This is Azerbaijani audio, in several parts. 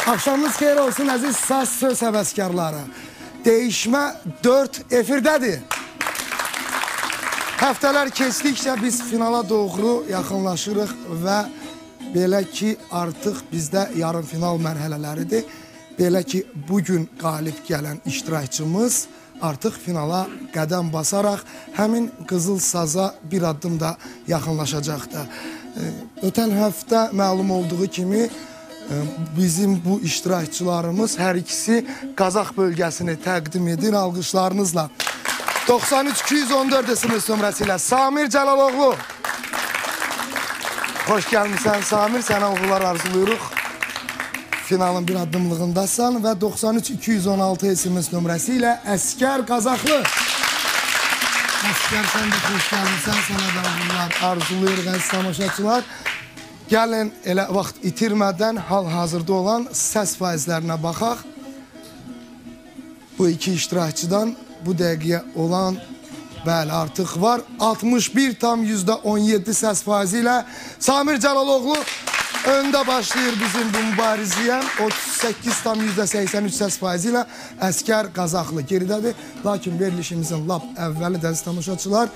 Axşamınız xeyir olsun əziz saz söz həvəskarları. Değişmə 4 efirdədir. Həftələr keçdikcə biz finala doğru yaxınlaşırıq və belə ki artıq bizdə yarım final mərhələləridir. Belə ki bugün qalib gələn iştirakçımız artıq finala qədəm basaraq həmin qızıl saza bir addım da yaxınlaşacaqdır. Ötən həftə məlum olduğu kimi bizim bu iştirakçılarımız hər ikisi Qazax bölgəsini təqdim edir alqışlarınızla. 93-214 SMS nömrəsi ilə Samir Cəlaloğlu. Xoş gəlmişsən Samir, sənə uğurlar arzuluyuruq. Finalın bir addımlığındasan və 93-216 SMS nömrəsi ilə Əskər Qazaxlı. Əskər, sən də xoş gəlmişsən, sənə də uğurlar arzuluyuruq əziz tamaşaçılar. Gəlin elə vaxt itirmədən hal-hazırda olan səs faizlərinə baxaq. Bu iki iştirakçıdan bu dəqiqəyə olan bəli artıq var. 61,17 səs faizi ilə Samir Cəlaloğlu öndə başlayır bizim bu mübarizəyə. 38,83 səs faizi ilə Əskər Qazaxlı geridədir. Lakin verilişimizin lap əvvəli dəziz tamaşaçılar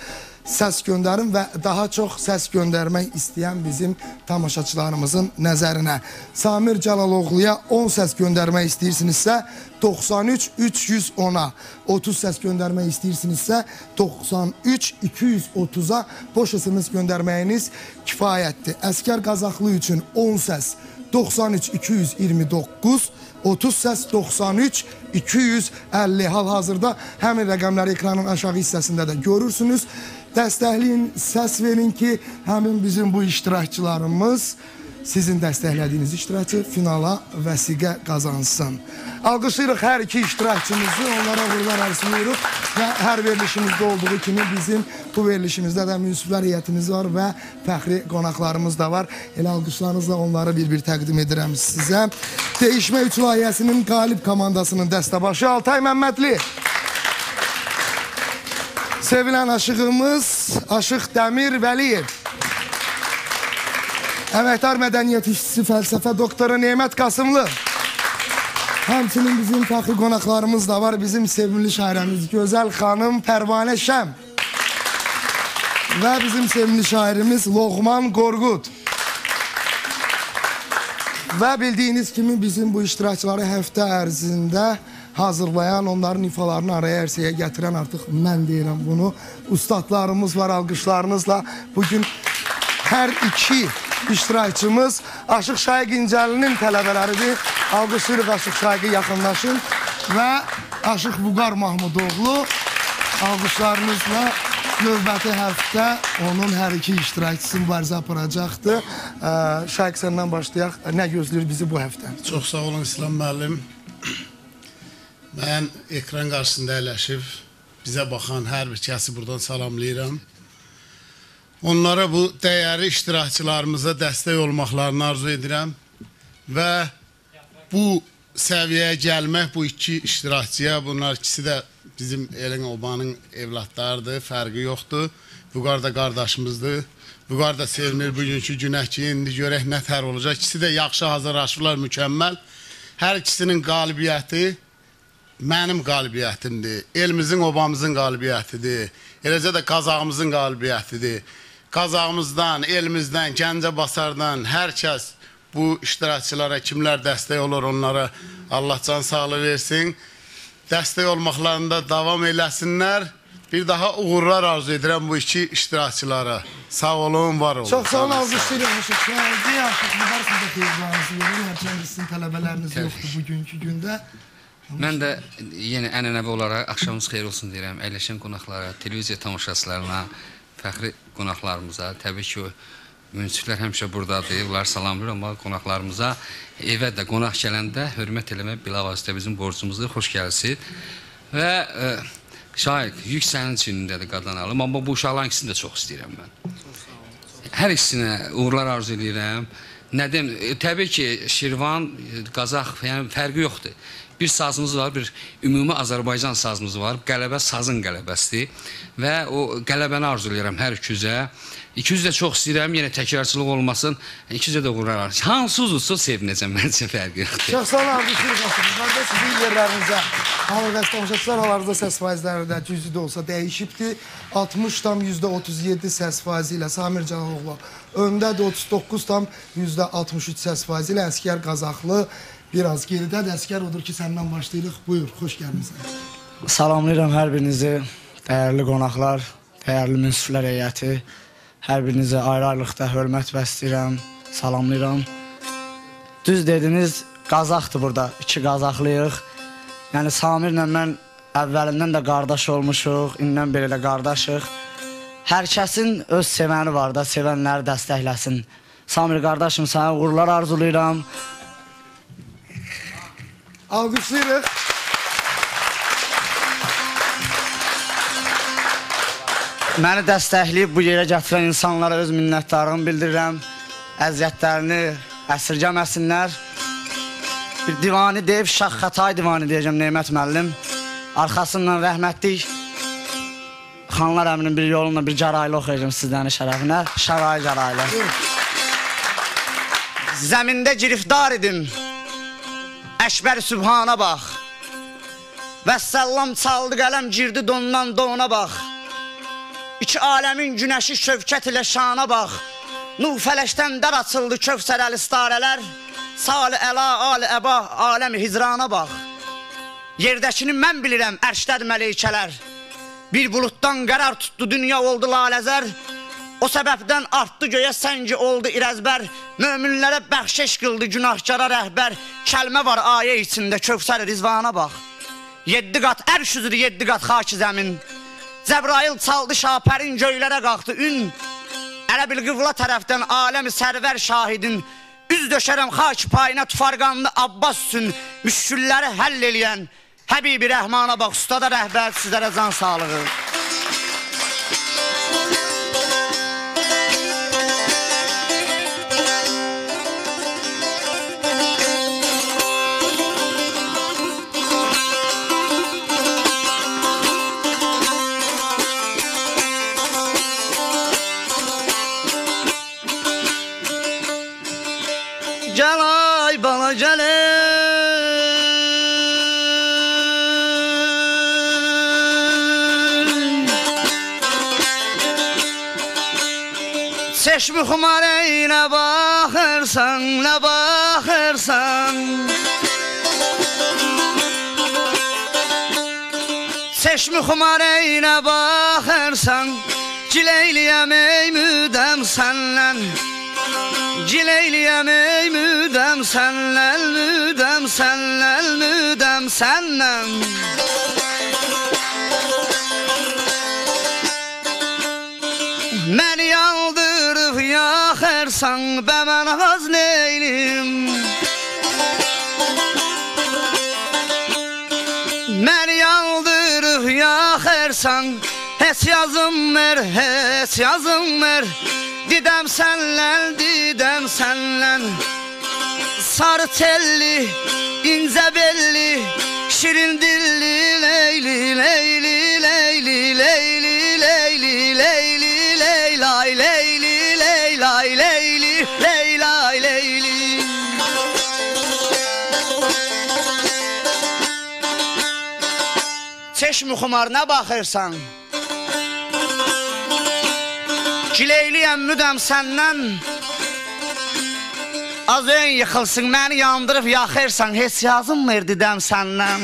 səs göndərin və daha çox səs göndərmək istəyən bizim tamaşaçılarımızın nəzərinə. Samir Cəlaloğluya 10 səs göndərmək istəyirsinizsə 93-310-a, 30 səs göndərmək istəyirsinizsə 93-230-a boş SMS göndərməyiniz kifayətdir. Əskər Qazaxlı üçün 10 səs 93-229, 30 səs 93-250. Hal-hazırda həmin rəqəmləri ekranın aşağı hissəsində də görürsünüz. Dəstəkləyin, səs verin ki, həmin bizim bu iştirakçılarımız sizin dəstəklədiyiniz iştirakçı finala vəsiqə qazansın. Alqışlayırıq hər iki iştirakçımızı, onlara uğurlar arzuluyuruq və hər verilişimizdə olduğu kimi bizim bu verilişimizdə də münsiflər heyətimiz var və fəxri qonaqlarımız da var. Elə alqışlarınızla onları bir-bir təqdim edirəm sizə. Değişmə 3 layihəsinin qalib komandasının dəstəbaşı Altay Məmmədli. Sevilən aşığımız Aşıq Dəmir Vəliyev. Əməkdar mədəniyyət işçisi, fəlsəfə doktoru Nemət Qasımlı. Həmçinin bizim fəxri qonaqlarımız da var. Bizim sevimli şairəmiz Gözəl xanım Pərvanə Şəm. Və bizim sevimli şairimiz Loğman Qorqud. Və bildiyiniz kimi bizim bu iştirakçıları həftə ərzində hazırlayan, onların ifalarını araya ərsəyə gətirən artıq mən deyirəm bunu. Ustadlarımız var alqışlarınızla. Bugün hər iki iştirakçımız Aşıq Şaiq İncəlinin tələbələridir. Alqışlayırıq Aşıq Şaiq'i yaxınlaşın və Aşıq Vüqar Mahmudoğlu alqışlarınızla növbəti həftə onun hər iki iştirakçısı mübarizə aparacaqdır. Şaiq səndən başlayaq. Nə gözləyir bizi bu həftə? Çox sağ olun İslam müəllim. Mən ekran qarşısında əyləşib bizə baxan hər bir kəsi buradan salamlayıram. Onlara bu dəyərli iştirakçılarımıza dəstək olmaqlarını arzu edirəm və bu səviyyəyə gəlmək bu iki iştirakçıya, bunlar ikisi də bizim Elin Obanın evlatlarıdır, fərqi yoxdur. Vüqar da qardaşımızdır. Vüqar da sevinir bugünkü günə ki, indi görək nə tər olacaq. İkisi də yaxşı hazırlaşırlar, mükəmməl. Hər ikisinin qalibiyyəti mənim qalibiyyətimdir, elimizin, obamızın qalibiyyətidir, eləcə də Qazağımızın qalibiyyətidir. Qazağımızdan, elimizdən, Gəncəbasardan hər kəs bu iştirakçılara, kimlər dəstək olur onlara Allah can sağlığı versin. Dəstək olmaqlarında davam eləsinlər. Bir daha uğurlar arzu edirəm bu iki iştirakçılara. Sağ olun, var olun. Çox sağ olun, alqışlayırıq. Aşıq Şaiq'i, Aşıq Vüqar sizə xeyirlərinizi verir. Hərçəndə sizin tələbələriniz yoxdur bugünkü gündə. Mən də yenə ənənəvi olaraq axşamınız xeyir olsun deyirəm. Əyləşən qonaqlara, televiziya tamaşaçılarına, fəxri qonaqlarımıza, təbii ki, münsiflər həmişə buradadır, onları salamlayıram, amma qonaqlarımıza evə də qonaq gələndə hörmət eləmək bilavasitə bizim borcumuzdur, xoş gəlsin. Və Şaiq, yük sənin içindədir qadan alım, amma bu uşaqların ikisini də çox istəyirəm mən. Hər ikisinə uğurlar arzu edirəm. Nədim, təbii ki, Şirvan, Qazax, yəni fərqi yoxdur. bir sazımız var, bir ümumi Azərbaycan sazımız var. Qələbə sazın qələbəsidir və o qələbəni arzulayıram hər ikizə. İkiz də çox istəyirəm, yenə təkrarçılıq olmasın. İkizə də qurarlar. Hansı uzunsa sevinəcəm, məncə fərqi yoxdur. Şəxsən alqışlayırıq aslında. Qarda sizin yerlərinizə, Hamıqəs tamaşaçılar halarında səs faizləri də cüzü də olsa dəyişibdir. 60,37 səs faizi ilə Samir Cəlaloğlu öndədir, 39,63 səs faizi ilə Əsgər Qazaxlı biraz geridədir. Əsgər odur ki, səndən başlayırıq. Buyur, xoş gəlmişsən. Salamlayıram hər birinizi, dəyərli qonaqlar, dəyərli münsiflər heyəti. Hər birinizə ayrı-ayrılıqda hörmət bəsləyirəm, salamlayıram. Düz dediniz, Qazaxdır burada, 2 Qazaxlıyıq. Yəni Samirlə mən əvvəlindən də qardaş olmuşuq, indən belə də qardaşıq. Hər kəsin öz sevəni var da, sevənləri dəstəkləsin. Samir qardaşım, sənə uğurlar arzulayıram. Alqışlayırıq. Məni dəstəkləyib bu yerə gətirən insanlara öz minnətdarlığımı bildirirəm. Əziyyətlərini əsirgəməsinlər. Bir divani deyib, Şah Xətay divani deyəcəm Neymət müəllim. Arxasından rəhmətlik Xanlar əminin bir yolunla bir cəraylı oxuyacağım sizlərin şərəfinə. Şəray cəraylı. Zəmində girifdar idim, Əşbər Sübhana bax. Vəssəllam çaldı qələm, girdi dondan dona bax. İki aləmin günəşi şövkət ilə şana bax. Nuh fələşdən dər açıldı Kövsər əlistarələr. Sal-ı əla, al-ı əba, aləmi hicrana bax. Yerdəkini mən bilirəm, ərşdəd mələykələr. Bir bulutdan qərar tutdu, dünya oldu laləzər. O səbəbdən artdı göyə səngi oldu irəzbər. Möminlərə bəxşeş qıldı, günahkara rəhbər. Kəlmə var ayə içində, Kövsər rizvana bax. 7 qat ərş üzrü, 7 qat xaki zəmin. Cəbrail çaldı şapərin, göylərə qalxdı ün. Ərəbil qıvla tərəfdən aləmi sərvər şahidin. Üz döşərəm xaki payına tufarqanlı Abbas üçün. Müşkülləri həll eləyən Həbibi Rəhmana bax, ustada rəhbər, sizlərə can sağlığı. Gəl ay bala gəlin, çeşmi xumarey nə baxırsan, nə baxırsan. Çeşmi xumarey nə baxırsan, gileyliyəm ey müdəm səndən. Gileyliyəm ey müdəm səndən, müdəm səndən, müdəm səndən. Məni yandırıb yaxırsan, bə mən az neylim. Məni yandırıb yaxırsan, heç yazım ver, heç yazım ver. Didəm sənlən, didəm sənlən. Sarı telli, incə belli, şirin dilli, leyli, leyli, leyli, leyli, leyli, leyli, leylay, leyli, leylay, leyli, leylay, leyli. Çeşmi xumar nə baxırsan? Gileyliyəm müdəm səndən. Az ön yıxılsın, məni yandırıb yaxırsan, heç yazım ver didəm səndən.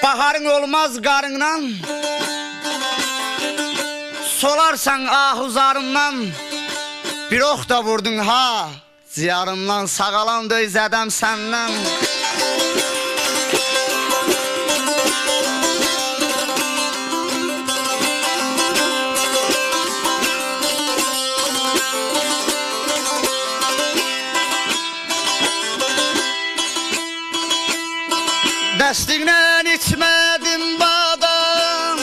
Baharın olmaz qarından, solarsan ahuzarımdan. Bir ox da vurdun ha, ziyarımdan, sağalan döyzədəm səndən. Dəstinən içmədim badam,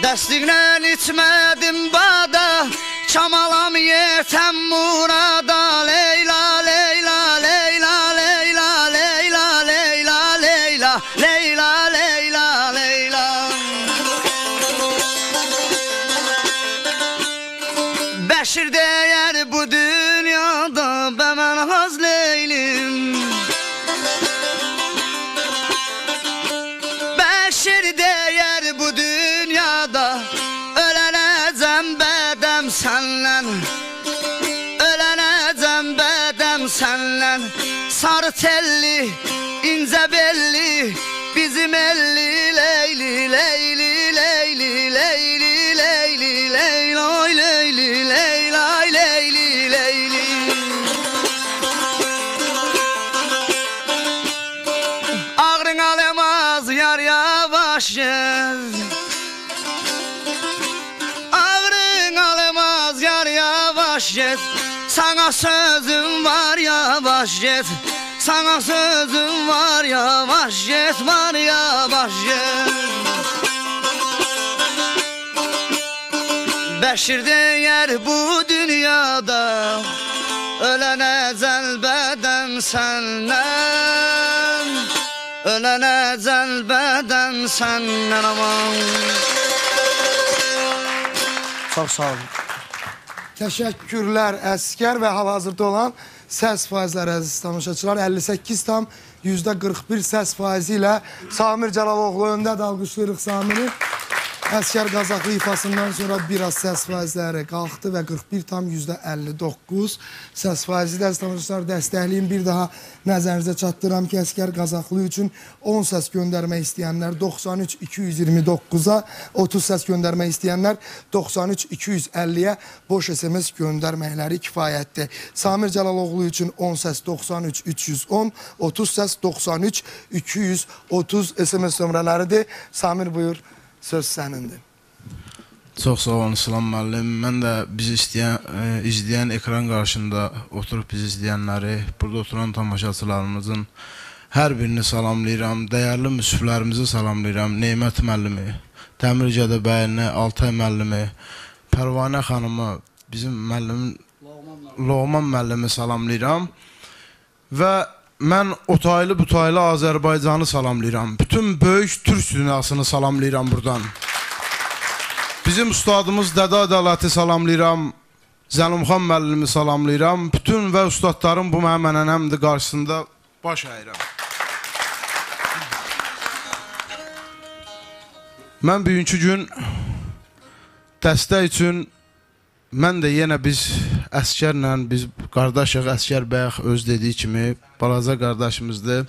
dəstinən içmədim badam. yetəm murada Leyla, Leyla, Leyla, Leyla, Leyla, Leyla, Leyla, Leyla, Leyla, Leyla. Bəşir deyər bu dünyada bəmən haz leylim. Bəşir deyər bu dünyada ölənəcəm bədəm sənlən, ölənəcəm bədəm sənlən. Sarı telli, incə belli, bizim elli leyli, leyli, leyli, leyli, leyli, leylay, leyli, leylay, leyli, leyli. Ağrın alemaz yar yavaş gez, ağrın alemaz yar yavaş gez. Sana sözüm var yavaş gez, sana sözüm var yavaş gez, var yavaş gez. Bəşir deyər bu dünyada ölənəcəl bədəm səndən, ölənəcəl bədəm səndən aman. Çox sağ olun. Təşəkkürlər Əskər və hal-hazırda olan səs faizləri əziz tamaşaçılar 58,41% səs faizi ilə Samir Cəlaloğlu öndədir, alqışlayırıq Samiri. Əskər Qazaxlı ifasından sonra biraz səs faizləri qalxdı və 41,59% səs faizi də əziz tamaşaçılar dəstəkləyin. Bir daha nəzərinizə çatdıram ki, Əskər Qazaxlı üçün 10 səs göndərmək istəyənlər 93-229-a, 30 səs göndərmək istəyənlər 93-250-yə boş SMS göndərməkləri kifayətdir. Samir Cəlaloğlu üçün 10 səs 93-310, 30 səs 93-230 SMS nömrələridir. Samir buyur. Söz sənindir. Çox sağ olun İslam müəllim. Mən də bizi izləyən ekran qarşısında oturub bizi izləyənləri, burada oturan tamaşaçılarımızın hər birini salamlayıram. Dəyərli müsiflərimizi salamlayıram. Neymət müəllimi, Təmir Gədəbəyini, Altay müəllimi, Pərvanə xanımı, bizim müəllimin Loğman müəllimi salamlayıram. Və mən otaylı butaylı Azərbaycanı salamlayıram. Bütün böyük Türk dünyasını salamlayıram buradan. Bizim ustadımız Dədə Ədaləti salamlayıram. Zəlumxan müəllimi salamlayıram. Bütün və ustadlarım bu mənim ənənəmdir qarşısında baş əyirəm. Mən bugünkü gün dəstək üçün mən də yenə biz Əskərlə, biz qardaşıq, Əskər bəy öz dediyi kimi balaca qardaşımızdır.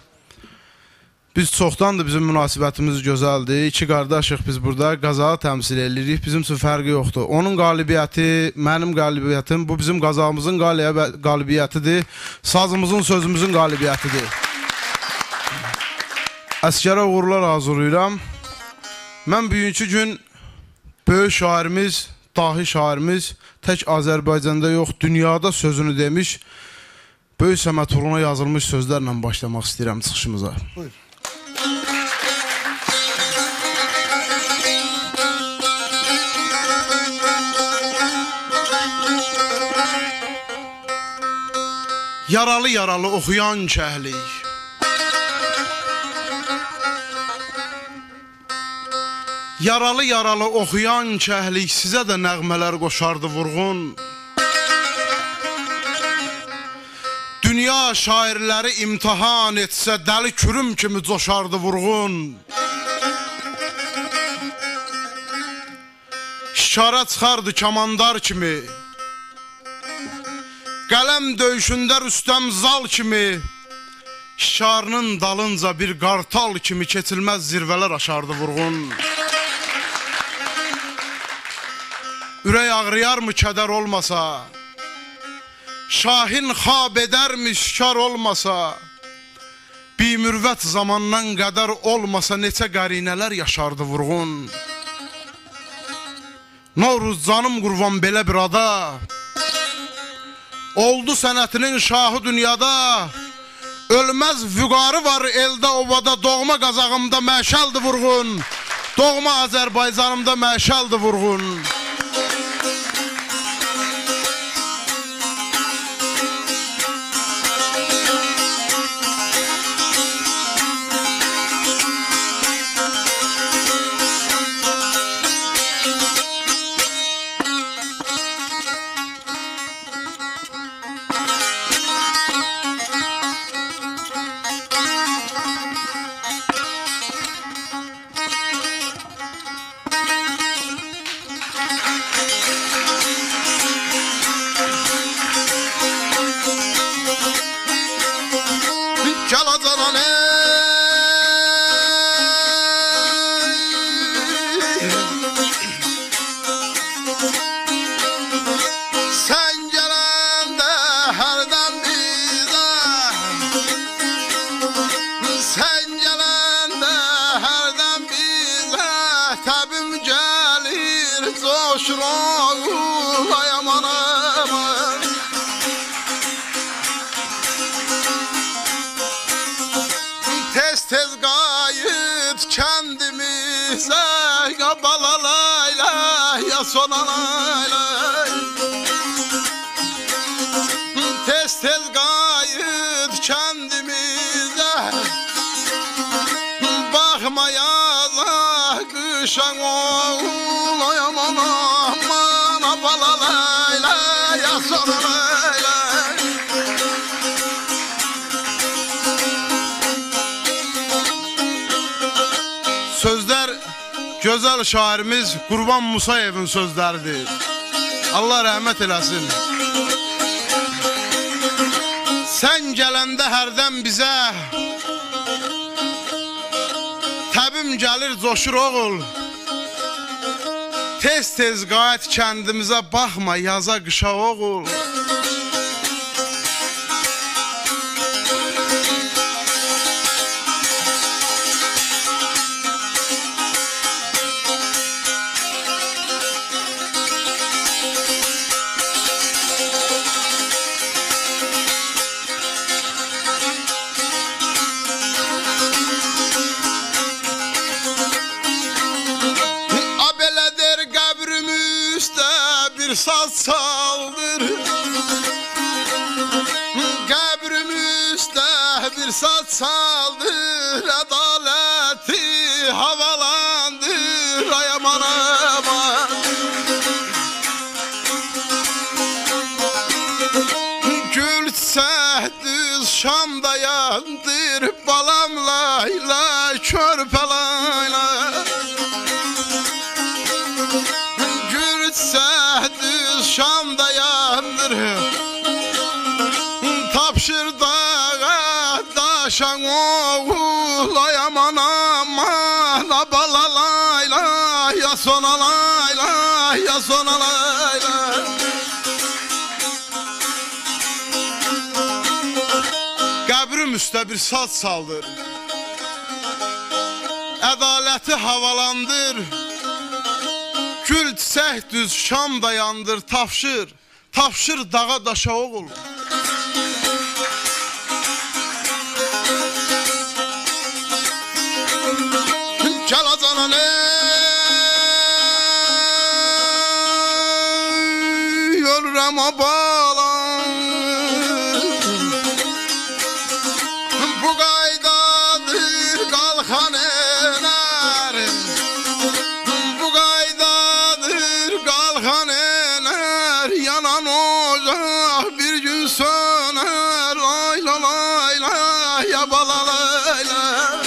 Biz çoxdandır bizim münasibətimiz gözəldir. İki qardaşıq biz burada Qazağı təmsil edirik. Bizim üçün fərqi yoxdur. Onun qalibiyyəti, mənim qalibiyyətim, bu bizim Qazağımızın qalibiyyətidir. Sazımızın, sözümüzün qalibiyyətidir. Əskərə uğurlar arzulayıram. Mən bugünkü gün böyük şairimiz, dahi şairimiz tək Azərbaycanda yox, dünyada sözünü demiş, böyük Səməd uğruna yazılmış sözlərlə başlamaq istəyirəm çıxışımıza. Buyur. Yaralı-yaralı oxuyan kəhlik, yaralı-yaralı oxuyan kəhlik sizə də nəğmələr qoşardı vurğun. Dünya şairləri imtihan etsə dəli kürüm kimi coşardı vurğun. Şikara çıxardı kamandar kimi, qələm döyüşündə Rüstəm Zal kimi, şikarının dalınca bir qartal kimi keçilməz zirvələr aşardı vurğun. Ürək ağrıyarmı kədər olmasa, şahin xab edərmi şikar olmasa, bimürvət zamandan qədər olmasa neçə qərinələr yaşardı vurğun. Novruz canım qurban belə bir ada, oldu sənətinin şahı dünyada, ölməz vüqarı var eldə ovada, doğma Qazağımda məşəldi vurğun, doğma Azərbaycanımda məşəldi vurğun. canan sen gelende herden bize sen gelende herden bize tabim gelir coşur oğlayamam tez gayet kendimize ya balalayla ya sonalayla tez gayet kendimize bakmaya kışan oğlayamam aman balalayla ya sonalayla sözler güzel şairimiz Qurban Musayev'in sözleridir. Allah rahmet eləsin. Sen gelende herden bize təbim gelir coşur oğul tez gayet kendimize bakma yaza kışa oğul bir saz çaldır Qəbrimizdə bir saz çaldır Ədaleti havalandır Ay aman aman Gül çiçək düz Şamda yandır Balam layla körpə layla Şamda yandır Tapşır dağa daşan oğul Ay aman aman Abalalayla ya sonalayla ya sonalayla Qəbrim üstə bir saz çaldır Ədaleti havalandır Gül çiçək düz Şam dayandır Tapşır, tapşır dağa daşa oğul Gəl acanan ey Ölürəm abalan Bu qaydadır qalxan elər Kalkan ener yanan ocak bir gün söner Layla layla ya balalayla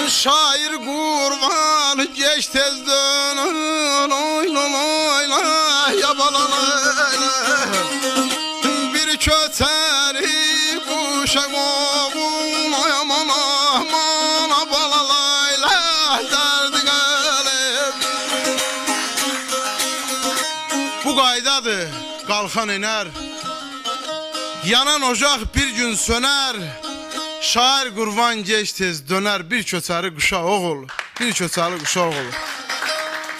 Şair kurban geç tez dönür Layla layla ya balalayla Bir köteri kuşak oğul Ay aman aman balalayla derdi Bu qaydadır, qalxan iner Yanan ocaq bir gün söner Şair qurban geç tez döner Bir köçəri quşa oğul Bir köçəri quşa oğul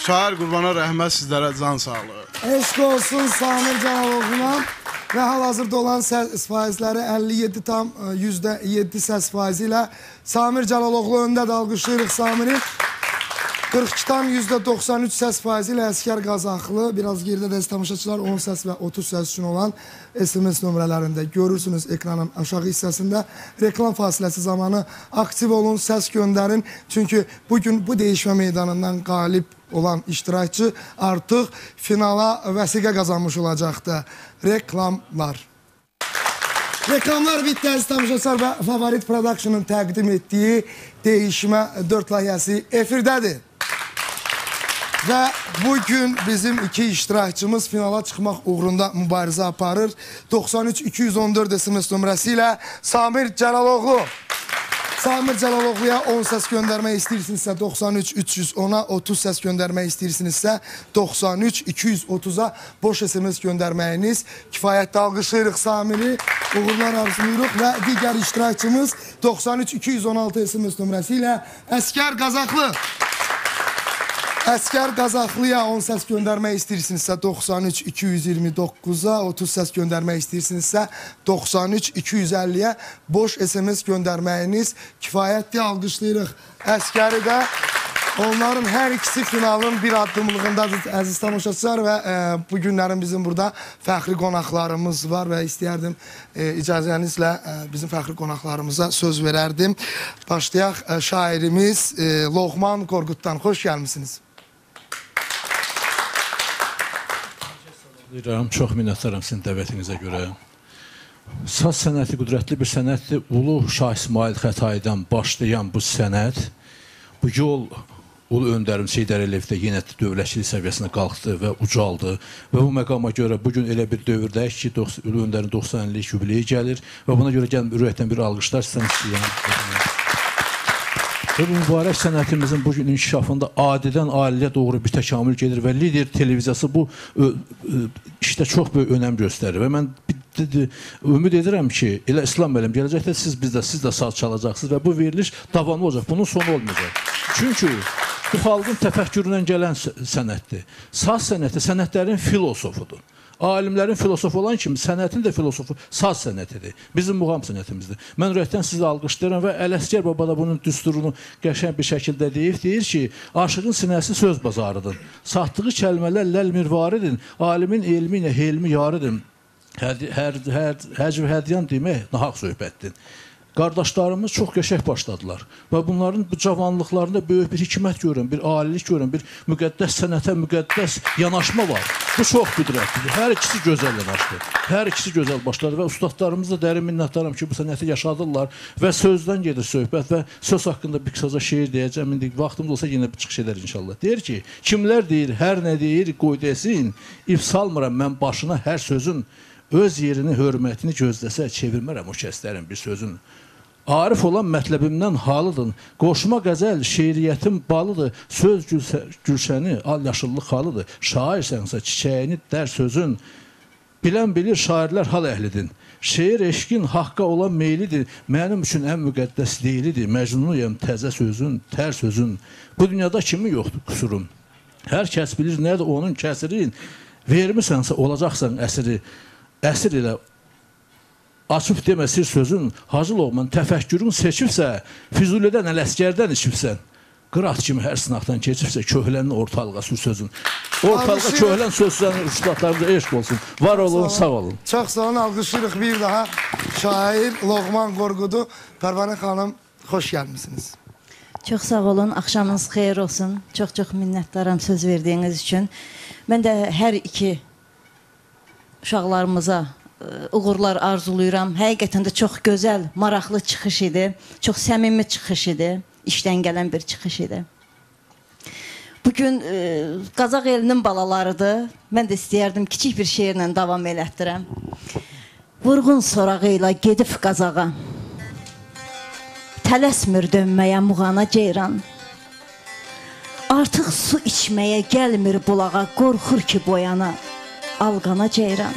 Şair qurbana rəhmət sizlərə can sağlığı Eşq olsun Samir Canalovuna ve hal-hazırda olan səs faizləri 57,7 səs faizi ilə Samir Canalovlu öndə də alqışlayırıq Samir'i 42,93 səs faizi ilə Əskər Qazaxlı, biraz geridə də tamaşaçılar 10 səs və 30 səs üçün olan SMS nömrələrində görürsünüz ekranın aşağı hissəsində. Reklam fasiləsi zamanı aktiv olun, səs göndərin. Çünki bugün bu değişmə meydanından qalib olan iştirakçı artıq finala vəsiqə qazanmış olacaqdı. Reklamlar. Reklamlar bitti əziz tamaşaçılar və Favorit Production'ın təqdim etdiyi değişmə 4 layihəsi efirdədir. Və bugün bizim iki iştirakçımız finala çıxmaq uğrunda mübarizə aparır. 93-214 SMS nömrəsi ilə Samir Cəlaloğlu. Samir Cəlaloğluya 10 səs göndərmək istəyirsinizsə 93-310-a, 30 səs göndərmək istəyirsinizsə 93-230-a boş SMS göndərməyiniz kifayətli. Alqışlayırıq Samiri, uğurlar arzulayırıq və digər iştirakçımız 93-216 SMS nömrəsi ilə Əskər Qazaxlı. Əskər Qazaxlıya 10 səs göndərmək istəyirsinizsə 93-229-a, 30 səs göndərmək istəyirsinizsə 93-250-yə boş SMS göndərməyiniz kifayətli. Alqışlayırıq Əskəri də. Onların hər ikisi finalın bir addımlığındadır əziz tamaşaçılar və bu günlərin bizim burada fəxri qonaqlarımız var və istəyərdim icazənizlə bizim fəxri qonaqlarımıza söz verərdim. Başlayaq şairimiz Loğman Qorquddan. Xoş gəlmişsiniz. Çox minnətdaram sizin dəvətinizə görə. Saz sənəti qüdrətli bir sənətdir. Ulu Şah İsmail Xətaidən başlayan bu sənət, bu yol Ulu Öndərim Heydər Əliyevdə yenə dövlətçilik səviyyəsinə qalxdı və ucaldı. Və bu məqama görə bugün elə bir dövrdəyik ki, Ulu Öndərin 90 illik yubileyi gəlir və buna görə gəlin ürəkdən bir alqışlar sizdən istəyirəm. Və bu mübarək sənətimizin bugün inkişafında adidən aliyə doğru bir təkamül gedir və Lider televiziyası bu işdə çox böyük önəm göstərir. Və mən ümid edirəm ki, elə İslam müəllim gələcəkdə siz də saz çalacaqsınız və bu veriliş davamlı olacaq. Bunun sonu olmayacaq. Çünki bu xalqın təfəkküründən gələn sənətdir. Saz sənəti sənətlərin filosofudur. Alimlərin filosofu olan kimi sənətin də filosofu saz sənətidir. Bizim muğam sənətimizdir. Mən ürəkdən sizi alqışlayıram və Ələsgər baba da bunun düsturunu qəşəng bir şəkildə deyir ki, aşığın sinəsi söz bazarıdır. Satdığı kəlmələr ləl mirvaridir. Alimin elmi ilə helmi yarıdır. Həcv hədyan demək nahaq söhbətdir. Qardaşlarımız çox qəşəng başladılar və bunların bu cavanlıqlarında böyük bir hikmət görün, bir alilik görün, bir müqəddəs sənətə, müqəddəs yanaşma var. Bu çox qüdrətlidir. Hər ikisi gözəl yanaşdı. Hər ikisi gözəl başladı və ustadlarımıza dərin minnətdaram ki, bu sənəti yaşadırlar və sözdən gedir söhbət və söz haqqında bir qısaca şeir deyəcəm. İndi vaxtımız olsa yenə bir çıxış edər inşallah. Deyir ki, kimlər deyir, hər nə deyir, qoy desin, if salmıram mən başına hər sözün, öz yerini, hörmətini gözləsə, çevirmərəm o kəslərin bir sözün. Arif olan mətləbimdən halıdın, qoşma qəzəl, şeiriyyətin balıdır, söz gülşəni, al yaşıllıq halıdır, şairsənsə çiçəyini dər sözün, bilən bilir şairlər hal əhlidir, şeir eşqin haqqa olan meylidir, mənim üçün ən müqəddəs deyilidir, məcnunuyam təzə sözün, tər sözün, bu dünyada kimi yoxdur kusurum, hər kəs bilir nədir onun kəsirin, vermisənsə olacaqsan əsiri, əsir ilə açıb deməsir sözün, Hacı Loğman təfəkkürün seçibsə, Füzulidən, Ələsgərdən içibsən, qırat kimi hər sınaqdan keçibsə, köhlənin ortalığa sür sözün. Ortalığa köhlən sözlərin ustadlarımıza eşq olsun. Var olun, sağ olun. Çox sağ olun, alqışlayırıq bir daha. Şair Loğman Qorqudu. Pərvanə xanım, xoş gəlmişsiniz. Çox sağ olun, axşamınız xeyir olsun. Çox-çox minnətdaram söz verdiyiniz üçün. Mən də hər iki uşaqlarımıza uğurlar arzulayıram. Həqiqətən də çox gözəl, maraqlı çıxış idi. Çox səmimi çıxış idi. İşdən gələn bir çıxış idi. Bugün Qazaq elinin balalarıdır. Mən də istəyərdim kiçik bir şeirlə davam elətdirəm. Vurğun sorağı ilə gedib Qazağa, tələsmir dönməyə muğana ceyran. Artıq su içməyə gəlmir bulağa, qorxur ki boyana, alqana ceyran.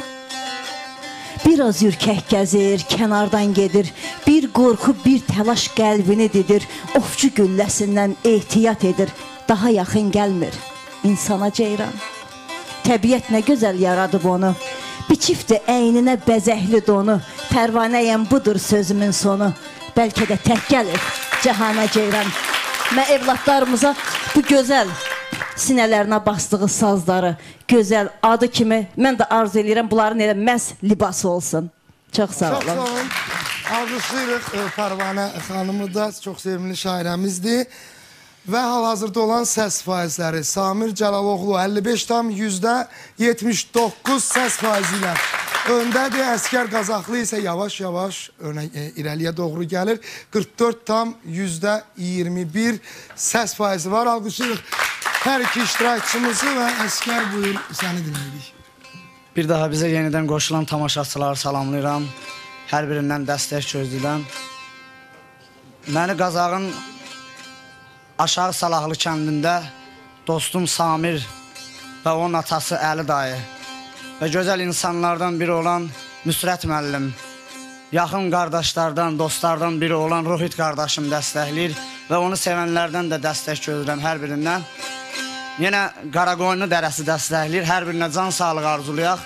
Biraz ürkək gəzir, kənardan gedir, bir qorxu, bir təlaş qəlbini didir, ofçu gülləsindən ehtiyat edir, daha yaxın gəlmir insana ceyran. Təbiət nə gözəl yaradıb onu, biçifdir əyninə bəzəkli donu, pərvanəyəm budur sözümün sonu, bəlkə də tək gəlir cəhana ceyran. Mən evlatlarımıza bu gözəl sinələrinə basdığı sazları, gözəl adı kimi mən də arzu edirəm, bunların elə məhz libası olsun. Çox sağ olun. Çox sağ olun. Alqışlayırıq Pərvanə xanımı da, çox sevimli şairəmizdir. Və hal-hazırda olan səs faizləri Samir Cəlaloğlu 55,79 səs faizi ilə öndədir. Əskər Qazaxlı isə yavaş-yavaş irəliyə doğru gəlir. 44,21 səs faizi var. Alqışlayırıq hər iki iştirakçımızı və Əskər buyur səni dinləyirik. Bir daha bizə yenidən qoşulan tamaşaçıları salamlayıram. Hər birindən dəstək gözləyirəm. Məni Qazağın Aşağı Salahlı kəndində dostum Samir və onun atası Əli dayı və gözəl insanlardan biri olan Nüsrət müəllim, yaxın qardaşlardan, dostlardan biri olan Ruhit qardaşım dəstəkləyir və onu sevənlərdən də dəstək gözləyirəm hər birindən. Yenə Qaraqoyunlu dərəsi dəstəkləyir, hər birinə can sağlıq arzulayaq.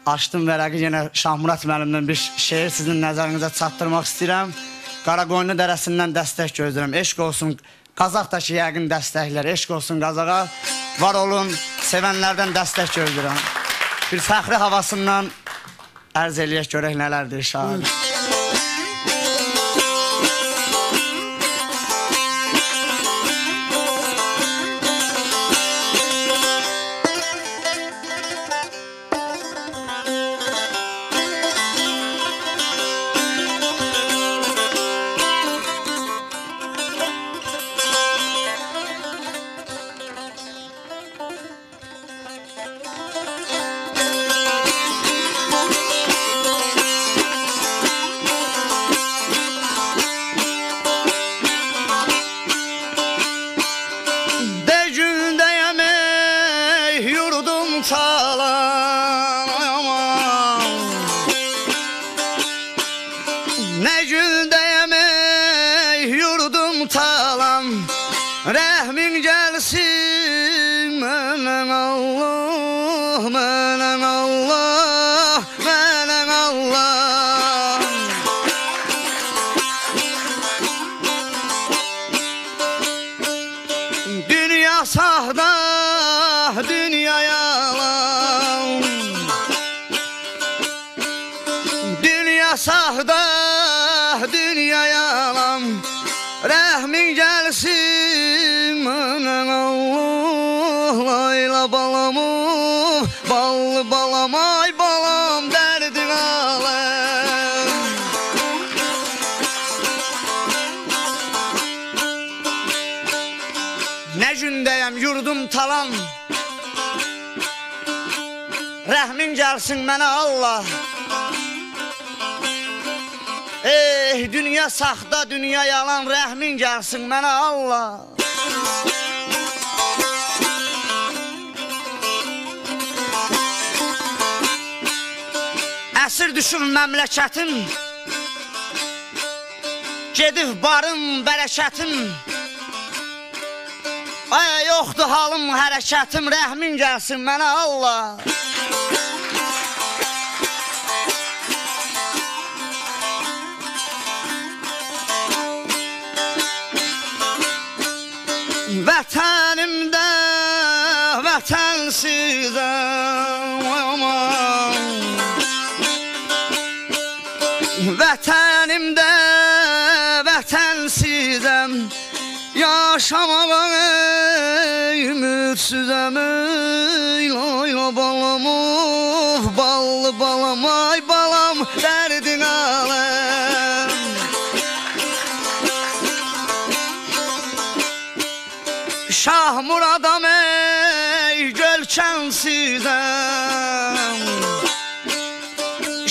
Açdım vərəqi, yenə Şahmurat müəllimdən bir şeir sizin nəzərinizə çatdırmaq istəyirəm. Qaraqoyunlu dərəsindən dəstək gözləyirəm. Eşq olsun Qazaqdakı yəqin dəstəklər, eşq olsun Qazağa. Var olun, sevənlərdən dəstək gözləyirəm. Bir fəxri havasından ərz eləyək görək nələrdir şair. Rəhmin gəlsin mənə Allah. Dünya saxta, dünya yalan, rəhmin gəlsin mənə Allah. Əsir düşür məmləkətim, gedib barım, bərəkətim. Yoxdur halım, hərəkətim, rəhmin gəlsin mənə Allah. Vətənimdə vətənsizəm, vətənimdə vətənsizəm, yaşamağa ümidsizəm, layla balam, ballı balam, ay balam, dərdin aləm. Şah Muradam ey gölkənsizəm,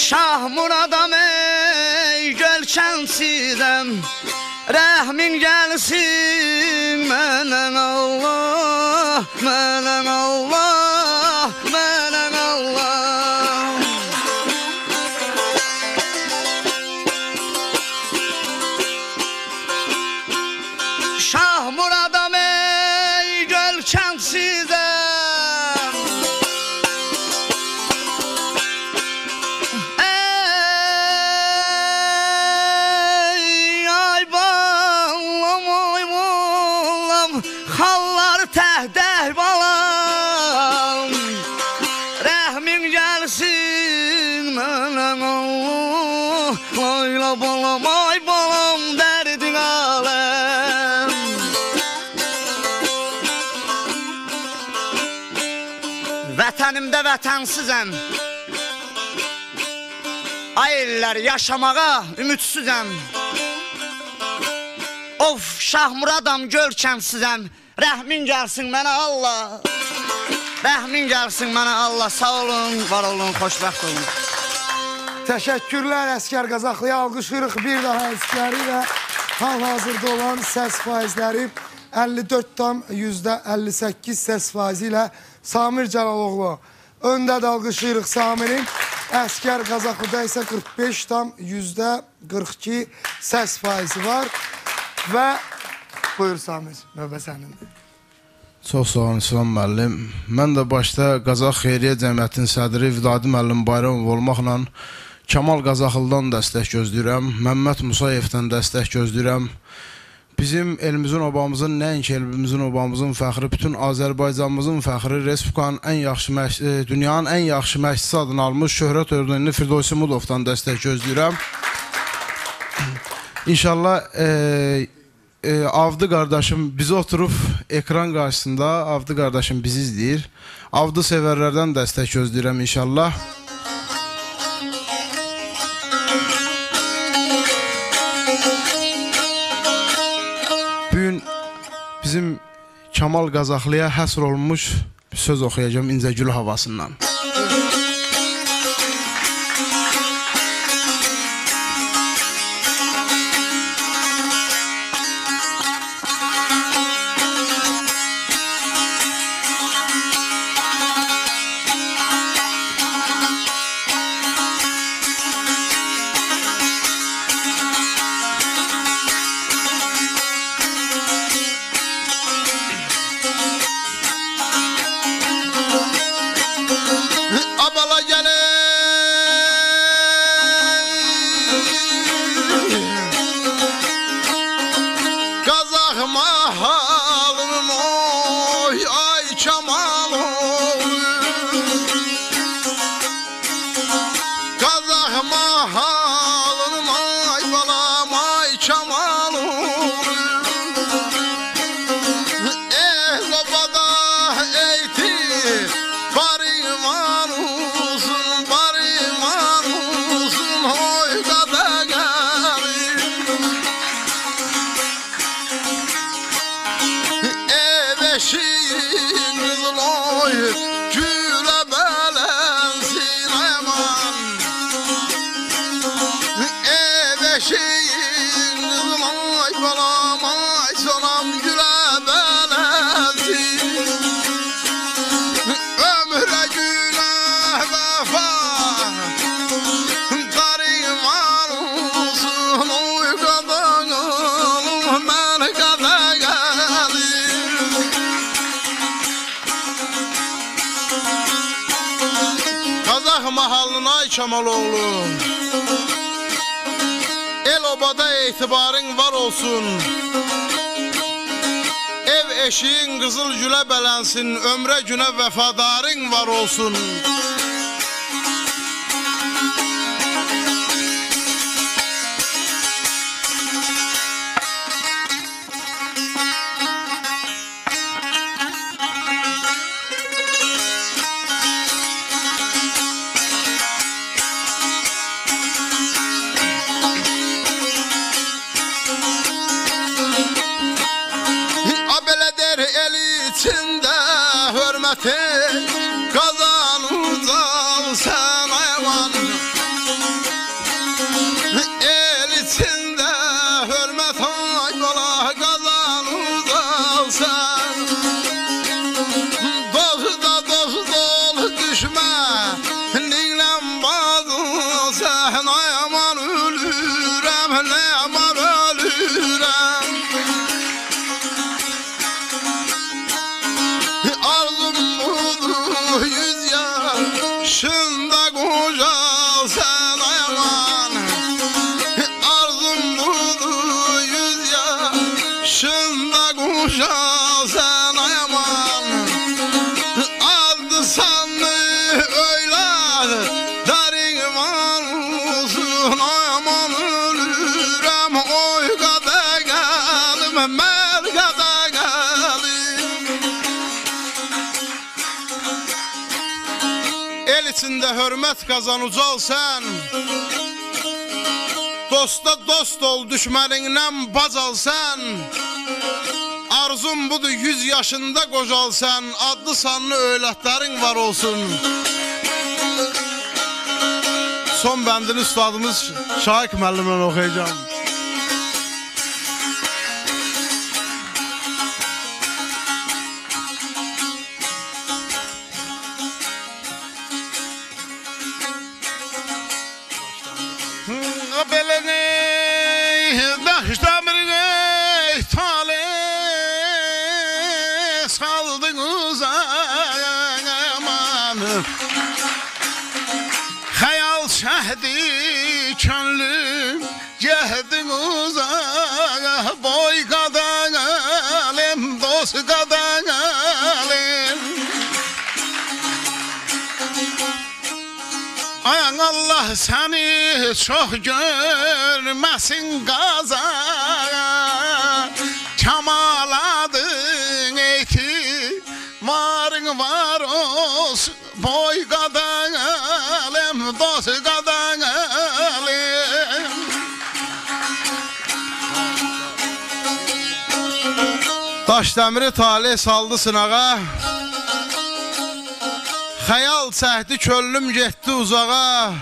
Şah Muradam ey gölkənsizəm, rəhmin gəlsin mənən Allah, mənən Allah, mənən Allah. Şah Muradam ey gölkənsizəm, ay balam, ay balam, xallar təhdəh balam, rəhmin gəlsin mənən Allah, layla balam, ay balam, dərdin aləm. Vətənimdə vətənsizəm, ay ellər yaşamağa ümidsizəm. Of Şah Muradam gölkənsizəm, Rəhmin gəlsin mənə Allah. Rəhmin gəlsin mənə Allah. Sağ olun, var olun, xoşbəxt olun. Təşəkkürlər Əsgər Qazaxlıya, alqışlayırıq bir daha Əsgəri və hal-hazırda olan səs faizləri 54,58 səs faizi ilə Samir Cəlaloğlu. Öndə də alqışlayırıq Samirin. Əsgər Qazaxlıda isə 45,42 səs faizi var. Və buyur Samir, növbə sənindir. Çox sağ olun İslam müəllim. Mən də başda Qazax Xeyriyyə Cəmiyyətinin sədri Vidadi müəllim Bayramov olmaqla Kamal Qazaxlıdan dəstək gözləyirəm. Məmməd Musayevdən dəstək gözləyirəm. Bizim elimizin, obamızın, nəinki elimizin, obamızın fəxri, bütün Azərbaycanımızın fəxri, Respublikanın ən yaxşı, dünyanın ən yaxşı məşqçisi adını almış Şöhrət Ördünlü Firdevsi Mudovdan dəstək gözləyirəm. İnşallah Avdı qardaşım bizi oturub ekran qarşısında, Avdı qardaşım bizi izləyir. Avdı sevərlərdən dəstək gözləyirəm inşallah. Bugün bizim Kamal Qazaxlıya həsr olunmuş bir söz oxuyacağım İncəgül havasından. Kamaloğlu, el obada etibarın var olsun, ev eşiğin kızıl güle belensin, ömre güne vefadarın var olsun. Kazan uzal sen hayvan, el içinde hürmet hayvala. Kazan uzal sen, dosta dost ol düşme, dinlen bazı sen hayvan. Ölürem ne yaman ölürem, şında kocal sen hayvan. Arzum budur yüz yaşında kocal sen hayvan. Aldı sandı öyle derin var olsun hayvan. Ölürem oy kada geldim, mer kada geldim. El içinde hürmet kazan ucal sen, dosta dost ol düşmeninden baz al sen. arzum budur 100 yaşında qocalsan, adlı sanlı övladların var olsun. Son bəndini üstadımız Şahik müəllimlə oxuyacağım. Belini daşdamirine tale saldın uzaman. Hayal şehdi könlüm gehdin uzağa. Boy kadar alim, dost kadar alim. Ayan Allah seni çok görmesin gaza. Kemaladın eyti varın var olsun. Boy kadar alim, dost kadar alim. Daşdəmiri talih saldı sınağa. Xəyal çəkdi könlüm getdi uzağa.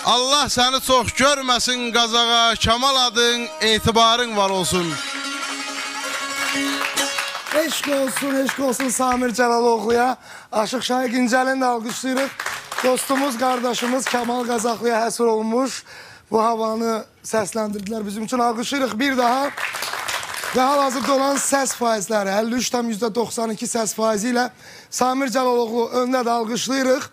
Allah səni çox görməsin qazağa. Kamal adın, etibarın var olsun. Eşq olsun Samir Cəlaloğluya. Aşıq Şahiq İncəlini də alqışlayırıq. Dostumuz, qardaşımız Kamal Qazaqlıya həsr olmuş. Bu havanı səsləndirdilər bizim üçün. Alqışlayırıq bir daha. Və hal-hazırda olan səs faizləri 53,92 səs faizi ilə Samir Cəlaloğlu öndə də alqışlayırıq.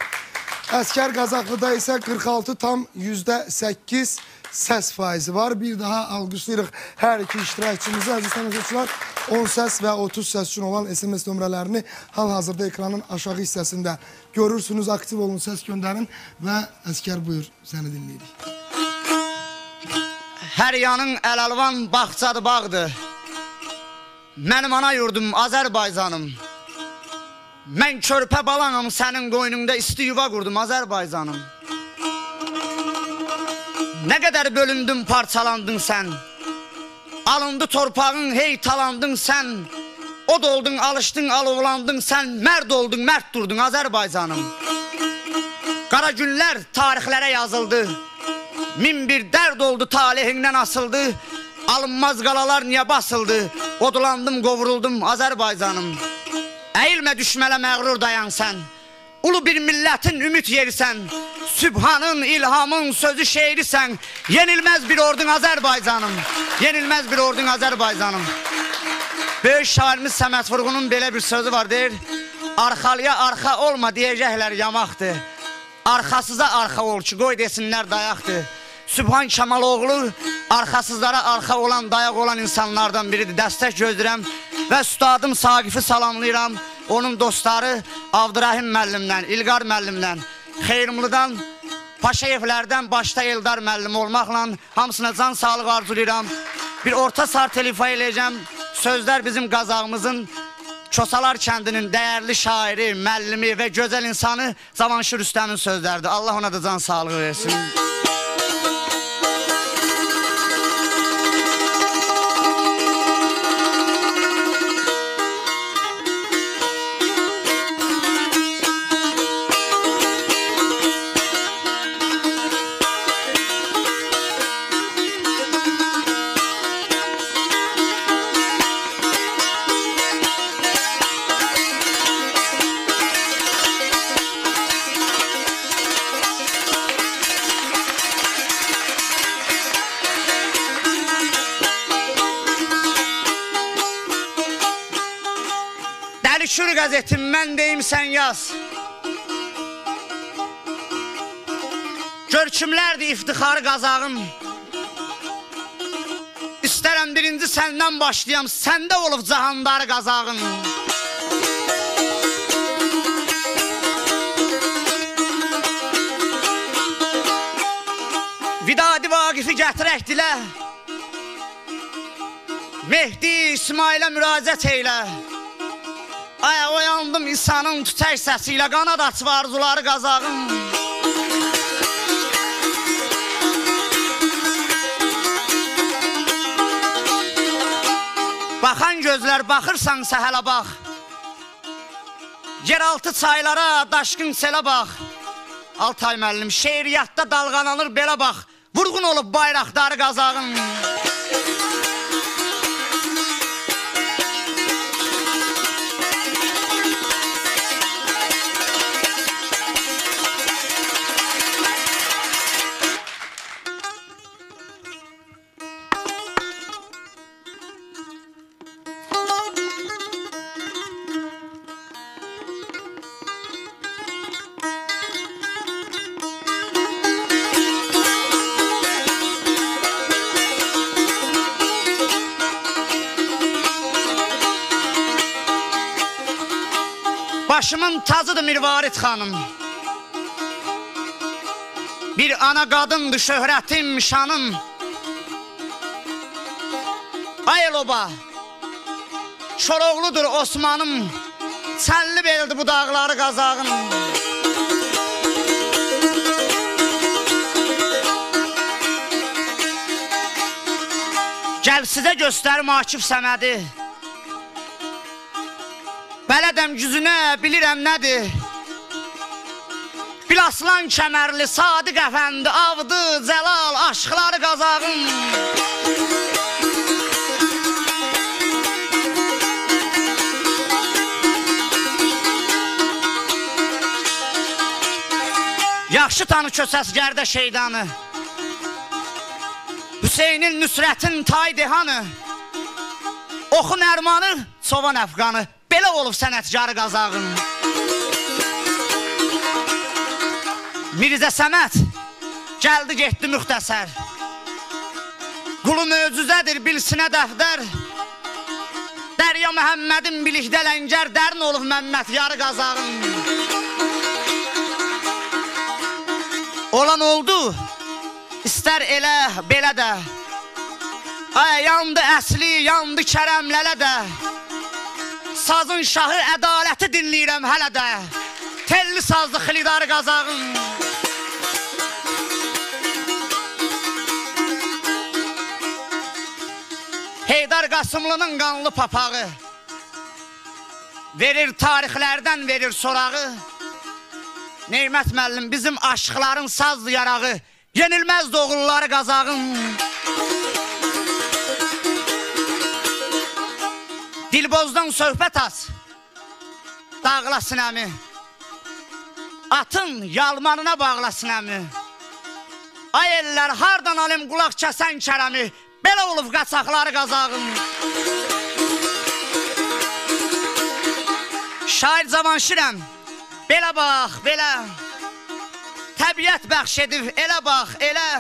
Əskər Qazaqlıda isə 46,8 səs faizi var. Bir daha alqışlayırıq hər iki iştirakçımızı. Əziz tamaşaçılar, 10 səs və 30 səs üçün olan SMS nömrələrini hal-hazırda ekranın aşağı hissəsində görürsünüz. Aktiv olun, səs göndərin və Əskər buyur, səni dinləyirik. Hər yanın əl-əlvan bağçadı bağdır. Mənim ana yurdum Azərbaycanım. Mən körpə balanım, sənin qoynunda isti yuva qurdum Azərbaycanım. Nə qədər bölündün, parçalandın sən. Alındı torpağın, hey talandın sən. Od oldun, alışdın, alovlandın sən. Mərd oldun, mərd durdun Azərbaycanım. Qara günlər tarixlərə yazıldı. Min bir dərd oldu, talihindən asıldı. Alınmaz qalalar niyə basıldı? Odulandım, qovuruldum Azərbaycanım. Əyilmə düşmələ məğrur dayan sən. Ulu bir millətin ümid yerisən. Sübhanın, ilhamın sözü şeirisən. Yenilməz bir ordun Azərbaycanım. Yenilməz bir ordun Azərbaycanım. Böyük şairimiz Səməd Vurğunun belə bir sözü var, deyir. Arxalıya arxa olma deyəcəklər yamaqdır. Arxasıza arxa ol ki, qoy desinlər dayaqdır. Sübhan Kamaloğlu arxasızlara arxa olan, dayaq olan insanlardan biridir. Dəstək gözləyirəm və üstadım Saqifi salamlayıram. Onun dostları Abdurrahim müəllimdən, İlqar müəllimdən, Xeyrimlidən, Paşayevlərdən başda Eldar müəllim olmaqla hamısına can sağlıq arzulayıram. Bir orta sar telifa eləyəcəm. Sözlər bizim Qazağımızın Kosalar kəndinin dəyərli şairi, müəllimi və gözəl insanı Zamanşir Rüstəmin sözləridir. Allah ona da can sağlığı versin. Şür qəzetim, mən deyim, sən yaz. Gör kimlərdir iftixarı Qazağım. İstərəm birinci səndən başlayam, səndə olub cahandarı Qazağım. Vidadi Vaqifi gətirək dilə. Mehdi İsmailə müraciət eylə. Aya oyandım İsa'nın tütək səsiylə, qanad açıb arzuları Qazağım. Baxan göz gözlər baxırsansa hələ bax. Yeraltı çaylara, daşqın selə bax. Altay müəllim, şeiriyyatda dalğalanır belə bax. Vurğun olub bayraqdarı qazağın. Başımın tacıdır Mirvarid xanım. Bir ana qadındır şöhrətim, şanım. Ay Eloba, Şoroğludur Osmanım. Çənli beldi bu dağları qazağın. Gəl sizə göstərim Akif Səmədi. Bələdəm güzünə bilirəm nədir. Bilaslan kəmərli Sadiq əfəndi avdı Cəlal aşqları qazağın. Yaxşı tanı kösəsgərdə şeydanı. Hüseynin Nüsrətin tay dehanı. Oxu nərmanı, çoban əfqanı. Belə olub sənətkarı qazağın. Mirzə Səməd gəldi getdi müxtəsər. Qulu möcüzədir bilsinə dəftər. Dərya Məhəmmədin bilikdə ləngər. Dərin olub Məmməd yarı qazağın. Olan oldu, istər elə belə də. Ay yandı əsli, yandı kərəmlələ də. Sazın şahı ədaləti dinləyirəm hələ də. Telli sazlı xilidarı qazağın. Heydar Qasımlının qanlı papağı. Verir tarixlərdən verir sorağı. Neymət müəllim bizim aşıqların sazlı yarağı. Yenilməz doğulları qazağın. Dilbozdan söhbət az, dağlasın əmi. Atın yalmanına bağlasın əmi. Ay eller hardan alim qulaq kəsən kərəmi. Belə olub qaçaqları qazağın. Şair Cavanşirəm, belə bax, belə. Təbiət bəxş edib, elə bax, elə.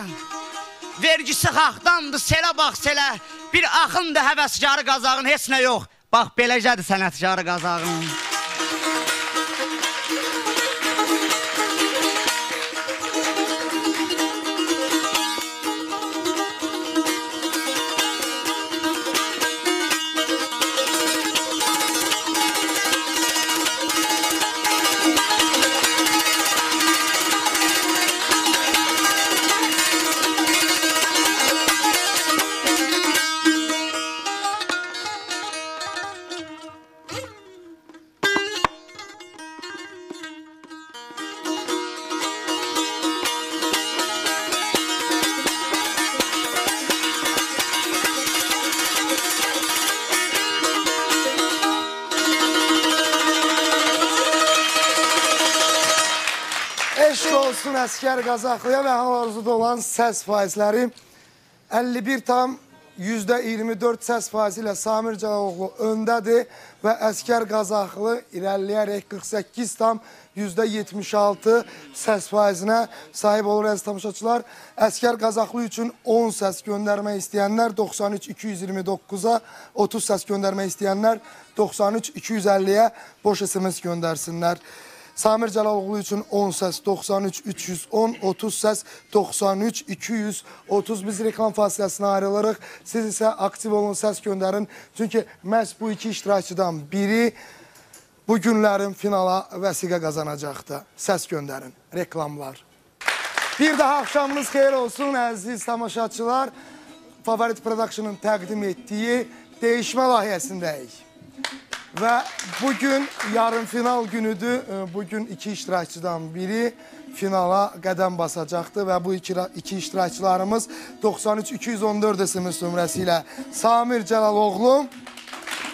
Vergisi xalqdandır, selə bax, selə. Bir axındır həvəskarı qazağın, heç nə yox. Bax, beləcədir sənətkarı qazağın. Əskər Qazaxlıya və hal-arzuda olan səs faizləri 51,24% səs faizi ilə Samir Cəlaloğlu öndədir və Əskər Qazaxlı irəliləyərək 48,76% səs faizinə sahib olur əziz tamaşaçılar. Əskər Qazaxlı üçün 10 səs göndərmək istəyənlər 93-229-a, 30 səs göndərmək istəyənlər 93-250-yə boş SMS göndərsinlər. Samir Cəlaloğlu üçün 10 səs 93-310, 30 səs 93-230. Biz reklam fasiləsinə ayrılırıq. Siz isə aktiv olun, səs göndərin. Çünki məhz bu iki iştirakçıdan biri bu günlərin finala vəsiqə qazanacaqdır. Səs göndərin. Reklamlar. Bir daha axşamınız xeyir olsun əziz tamaşaçılar. Favorit Production'ın təqdim etdiyi değişmə layihəsindəyik. Və bugün yarım final günüdür. Bugün iki iştirakçıdan biri finala qədəm basacaqdır və bu iki iştirakçılarımız 93-214 SMS nömrəsi ilə Samir Cəlaloğlu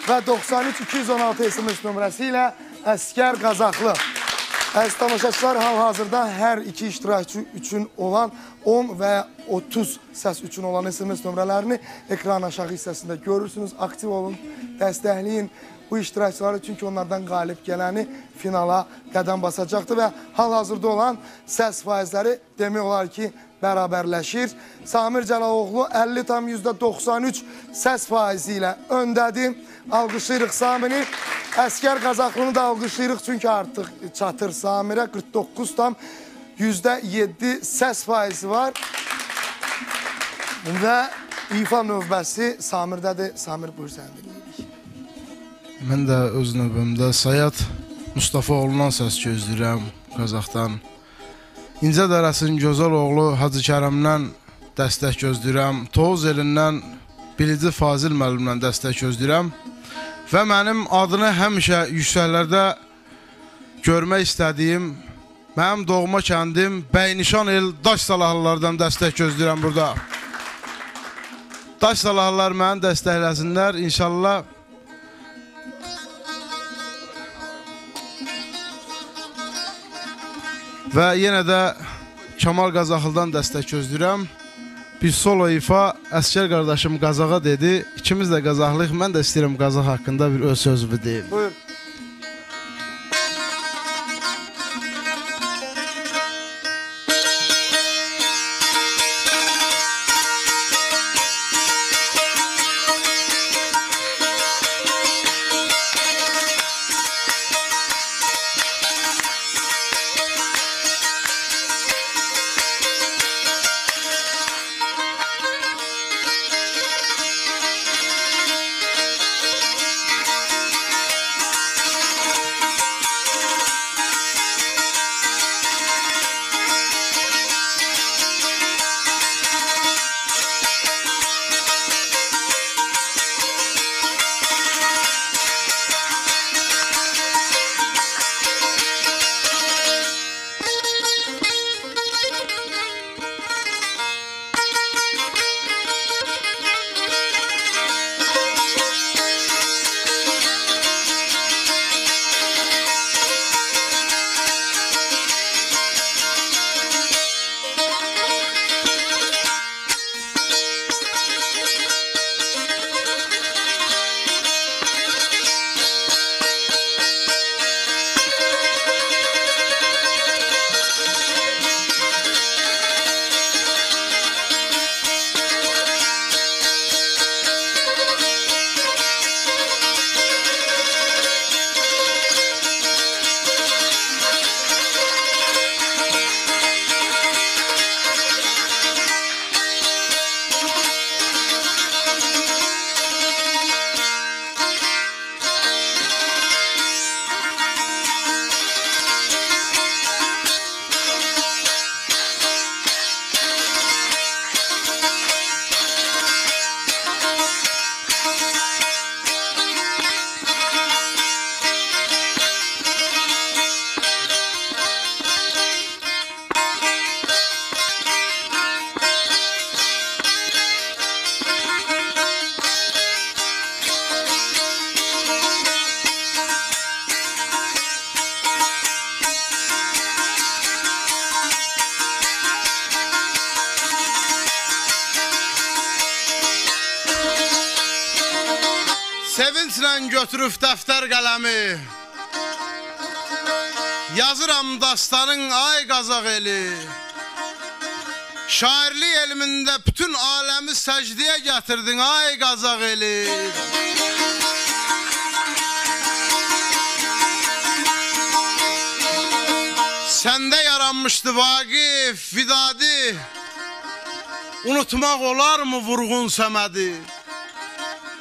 və 93-216 SMS nömrəsi ilə Əskər Qazaxlı. Əziz tamaşaçılar, hal-hazırda hər iki iştirakçı üçün olan 10 və 30 səs üçün olan SMS nömrələrini ekran aşağı hissəsində görürsünüz. Aktiv olun, dəstəkləyin bu iştirakçıları, çünki onlardan qalib gələni finala qədəm basacaqdır və hal-hazırda olan səs faizləri demək olar ki, bərabərləşir. Samir Cəlaloğlu 50,93 səs faizi ilə öndədir. Alqışlayırıq Samiri. Əskər Qazaxlını da alqışlayırıq, çünki artıq çatır Samirə. 49,7 səs faizi var. Və ifa növbəsi Samirdədir. Samir, buyur sən dinləyirik. Mən də öz növbəmdə Sayat Mustafaoğlu'ndan səs gözləyirəm Qazaxdan. İncə Dərəsinin gözəl oğlu Hacı Kərəmdən dəstək gözləyirəm. Toğuz elindən Bilici Fazil müəllimdən dəstək gözləyirəm. Və mənim adını həmişə yüksəklərdə görmək istədiyim mənim doğma kəndim Bəynişan el Daş Salahlılardan dəstək gözləyirəm burada. Daş Salahlılar məni dəstəkləsinlər inşallah. Və yenə də Kamal Qazaxlıdan dəstək gözləyirəm. Bir solo ifa Əskər qardaşım Qazağa dedi. İkimiz də Qazaxlıyıq. Mən də istəyirəm Qazax haqqında bir öz sözümü deyim. Buyur. Sevinclə götürüb dəftər qələmi, yazıram dastanın ay Qazaq eli. Şairlik elmində bütün aləmi səcdiyə gətirdin ay Qazaq eli. Səndə yaranmışdı Vaqif, Vidadi, unutmaq olarmı Vurğun Səmədi?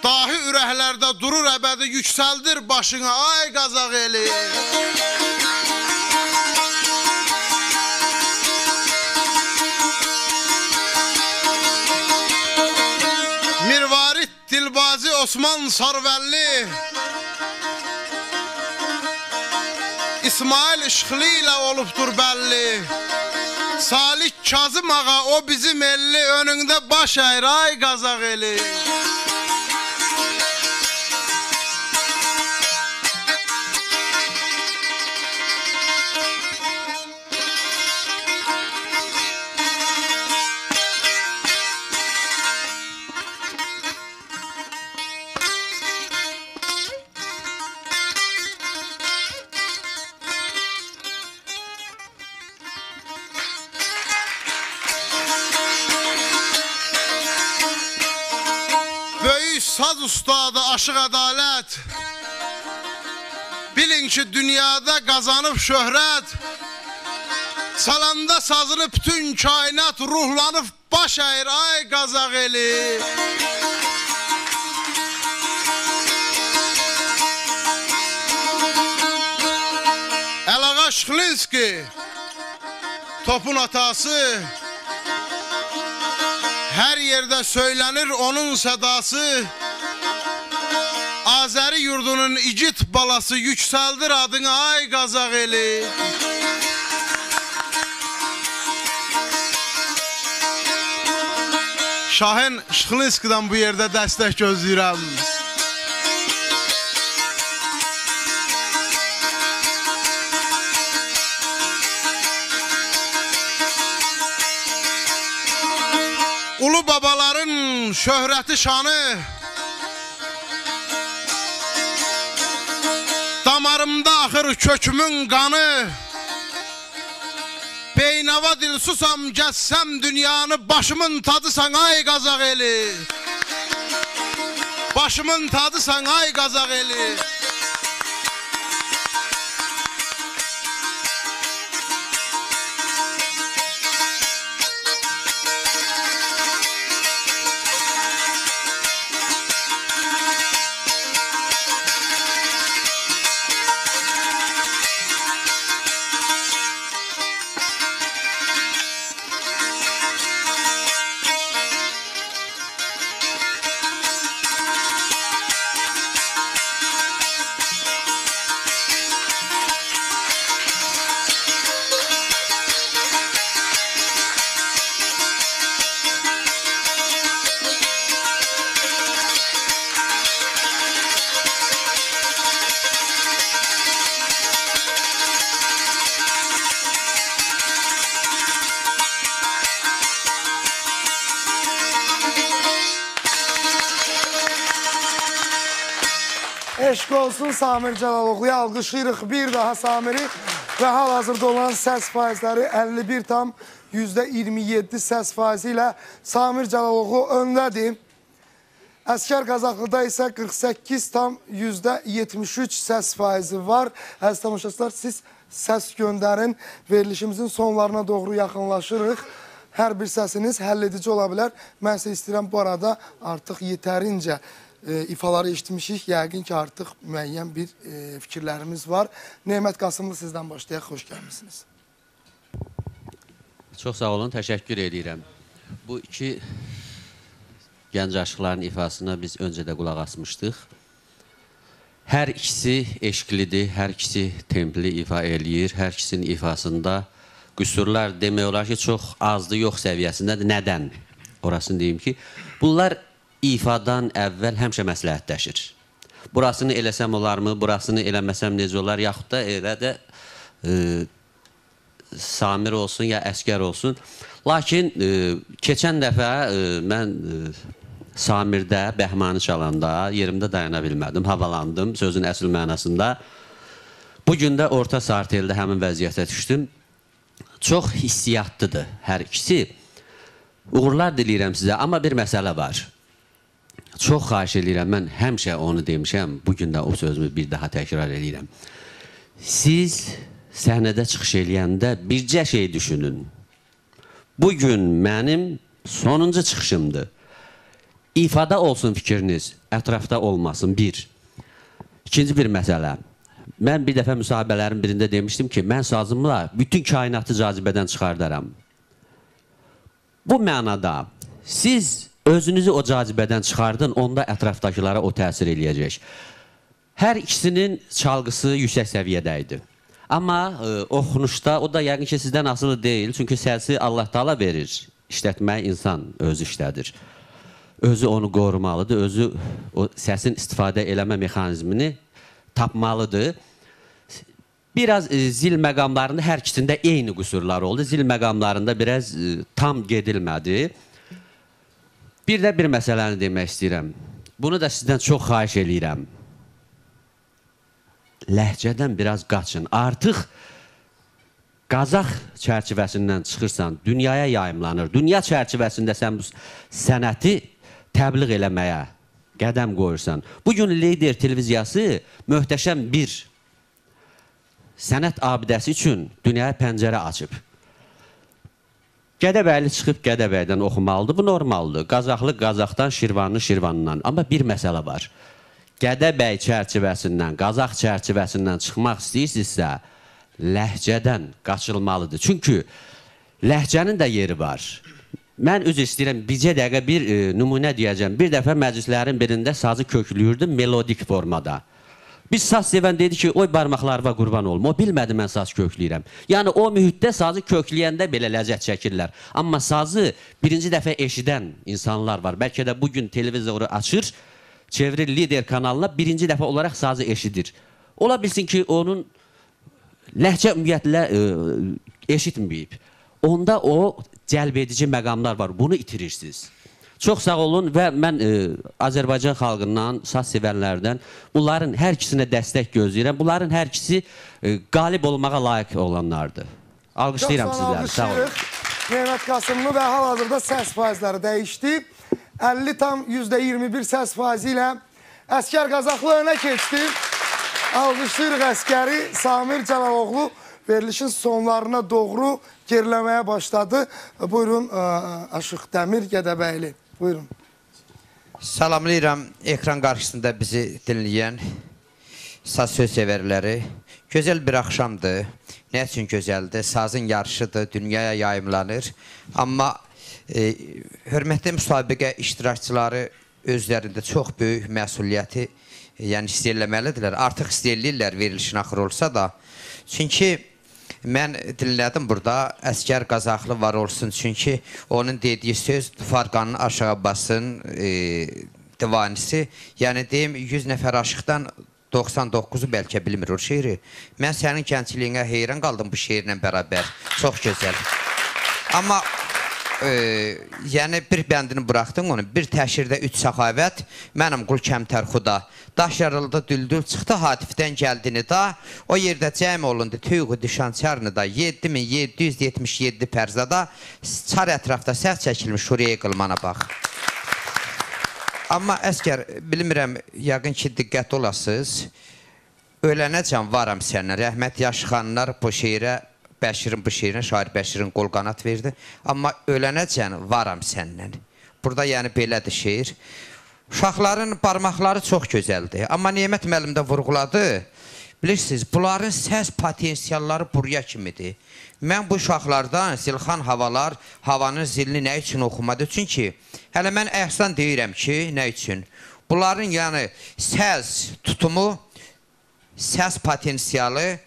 Dahi ürəklərdə durur əbədi, yüksəldir başına ay Qazaq eli. Mirvarid Dilbaz Hacı Osman Sarvəlli, İsmail İşxili ilə olubdur bəlli. Salik Kazım ağa o bizim elli, önündə baş əyir ay Qazaq eli. Saz ustadı Aşıq Ədalət, bilin ki dünyada qazanıb şöhrət, salanda sazını bütün kainat ruhlanıb baş əyir ay Qazaq eli. Əlağa Şıxlinski, topun atası, hər yerdə söylənir onun sədası. Azəri yurdunun igid balası, yüksəldir adını ay Qazaq eli. Şahin Şıxlinskidən bu yerdə dəstək gözləyirəm. Ulu babaların şöhrəti şanı, damarımda axır kökümün qanı. Beynava dilsusam gəzsəm dünyanı, başımın tadısan ay Qazaq eli. Başımın tadısan ay Qazaq eli. Eşq olsun Samir Cəlaloğlu'ya alqışlayırıq bir daha Samir'i və hal-hazırda olan səs faizləri 51,27 səs faizi ilə Samir Cəlaloğlu öndədir. Əskər Qazaqlıda isə 48,73 səs faizi var. Əziz tamaşaçılar, siz səs göndərin. Verilişimizin sonlarına doğru yaxınlaşırıq. Hər bir səsiniz həll edici ola bilər. Mən isə istəyirəm bu arada artıq yetərincə ifaları eşitmişik. Yəqin ki, artıq müəyyən bir fikirlərimiz var. Neymət Qasımlı sizdən başlayaq. Xoş gəlmişsiniz. Çox sağ olun, təşəkkür edirəm. Bu iki gənc aşıqların ifasına biz öncə də qulaq asmışdıq. Hər ikisi eşqlidir, hər ikisi templi ifa eləyir. Hər ikisinin ifasında qüsurlar demək olar ki, çox azdır, yox səviyyəsindədir. Nədən? Orasını deyim ki, bunlar ifadan əvvəl həmişə məsləhətləşir. Burasını eləsəm olarmı, burasını eləməsəm necə olar, yaxud da elə də Samir olsun, ya Əskər olsun. Lakin keçən dəfə mən Samirdə, Bəhmanı çalanda yerimdə dayana bilmədim, havalandım sözün əsl mənasında. Bugün də orta sarteldə həmin vəziyyətə düşdüm. Çox hissiyatlıdır hər ikisi. Uğurlar diləyirəm sizə, amma bir məsələ var. Çox xahiş edirəm, mən həmişə onu demişəm, bugün də o sözümü bir daha təkrar edirəm. Siz səhnədə çıxış eləyəndə bircə şey düşünün. Bugün mənim sonuncu çıxışımdır. İfada olsun fikriniz, ətrafda olmasın, bir. İkinci bir məsələ. Mən bir dəfə müsahibələrin birində demişdim ki, mən sazımla bütün kainatı cazibədən çıxardaram. Bu mənada siz özünüzü o cazibədən çıxardın, onda ətrafdakılara o təsir eləyəcək. Hər ikisinin çalğısı yüksək səviyyədə idi. Amma oxunuşda, o da yəqin ki, sizdən asılı deyil. Çünki səsi Allah Taala verir. İşlətməyi insan özü işlədir. Özü onu qorumalıdır, özü o səsin istifadə eləmə mexanizmini tapmalıdır. Biraz zil məqamlarında hər ikisində eyni qüsurlar oldu. Zil məqamlarında biraz tam gedilmədi. Bir də bir məsələni demək istəyirəm. Bunu da sizdən çox xahiş eləyirəm. Ləhcədən biraz qaçın. Artıq Qazax çərçivəsindən çıxırsan, dünyaya yayımlanır. Dünya çərçivəsində sən bu sənəti təbliğ eləməyə qədəm qoyursan. Bugün Lider televiziyası möhtəşəm bir sənət abidəsi üçün dünyaya pəncərə açıb. Gədəbəyli çıxıb Gədəbəydən oxumalıdır, bu normaldır. Qazaxlı Qazaxdan, Şirvanlı Şirvanından. Amma bir məsələ var. Gədəbəy çərçivəsindən, Qazax çərçivəsindən çıxmaq istəyirsinizsə, ləhcədən qaçılmalıdır. Çünki ləhcənin də yeri var. Mən üzr istəyirəm, bircə dəqiqə bir nümunə deyəcəm. Bir dəfə məclislərin birində sazı köklüyürdüm melodik formada. Biz saz sevən dedi ki, oy barmaqlarıma qurban olum. O bilmədi mən saz kökləyirəm. Yəni o mühitdə sazı kökləyəndə belə ləzzət çəkirlər. Amma sazı birinci dəfə eşidən insanlar var. Bəlkə də bugün televizoru açır, çevirir Lider kanalına, birinci dəfə olaraq sazı eşidir. Ola bilsin ki, onun ləhcə ümumiyyətlə eşitməyib. Onda o cəlb edici məqamlar var. Bunu itirirsiniz. Çox sağ olun və mən Azərbaycan xalqından, saz sevənlərdən bunların hər ikisinə dəstək gözləyirəm. Bunların hər ikisi qalib olmağa layiq olanlardır. Alqışlayıram sizləri. Sağ olun. Mehmet Qasımlı və hal-hazırda səs faizləri dəyişdi. 50,21 səs faizi ilə Əskər Qazaxlı önə keçdi. Alqışlayırıq Əskəri. Samir Cəlaloğlu verilişin sonlarına doğru geriləməyə başladı. Buyurun Aşıq Dəmir Gədəbəyli. Buyurun. Salamlayıram ekran qarşısında bizi dinləyən saz söz sevərləri. Gözəl bir axşamdır. Nə üçün gözəldir? Sazın yarışıdır, dünyaya yayımlanır. Amma hörmətli müsabiqə iştirakçıları özlərində çox böyük məsuliyyəti hiss eləməlidirlər. Artıq hiss eləyirlər verilişin axırı olsa da. Çünki mən dinlədim burada, Əskər Qazaxlı var olsun. Çünki onun dediyi söz Farqanın aşağı basın divanisi. Yəni deyim, 100 nəfər aşıqdan 99'u bəlkə bilmir o şeiri. Mən sənin gəncliyinə heyran qaldım bu şeirlə bərabər. Çox gözəl. Amma yəni bir bəndini buraxdın onu. Bir təşirdə 3 səxavət, mənim qul kəmtər xuda. Daş yarıldı düldül, çıxdı hatifdən gəldini da. O yerdə cəm olundu tüyğü düşən çarını da. 7777 pərzada. Çar ətrafda səs çəkilmiş şuraya qılmana bax. Amma Əskər, bilmirəm, yəqin ki, diqqət olasınız. Ölənəcən varam səndən. Rəhmət Yaşxanlar bu şeirə, Bəşirin bu şeirinə, şair Bəşirin qol qanat verdi. Amma ölənəcən varam səndən. Burada yəni belədir şeir. Uşaqların barmaqları çox gözəldir. Amma Nemət müəllim də vurğuladı. Bilirsiniz, bunların səs potensialları buraya kimidir. Mən bu uşaqlardan Zilxan Havalar havanın zilini nə üçün oxumadı? Çünki hələ mən əhsan deyirəm ki, nə üçün? Bunların yəni səs tutumu, səs potensialı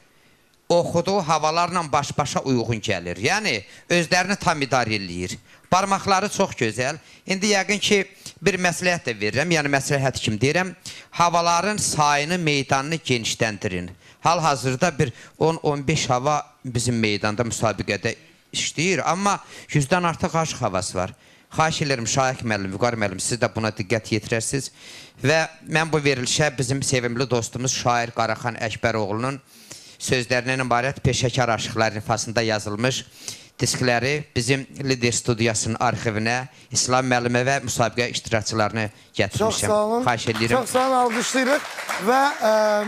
oxuduğu havalarla baş-başa uyğun gəlir. Yəni, özlərini tam idarə eləyir. Barmaqları çox gözəl. İndi yəqin ki, bir məsləhət də verirəm. Yəni, məsləhət kim deyirəm? Havaların sayını, meydanını genişləndirin. Hal-hazırda bir 10-15 hava bizim meydanda müsabiqədə işləyir. Amma 100-dən artıq aşıq havası var. Xahiş edirəm, Şahik müəllim, Vüqar müəllim, siz də buna diqqət yetirərsiniz. Və mən bu verilişə bizim sevimli dostumuz Şair Qaraxan Əkbəroğlunun sözlərindən ibarət peşəkar aşıqlar nifasında yazılmış diskləri bizim Lider studiyasının arxivinə İslam müəllimə və müsabiqə iştirakçılarını gətirmişəm. Çox sağ olun. Xahiş edirəm. Çox sağ olun, alqışlayırıq. Və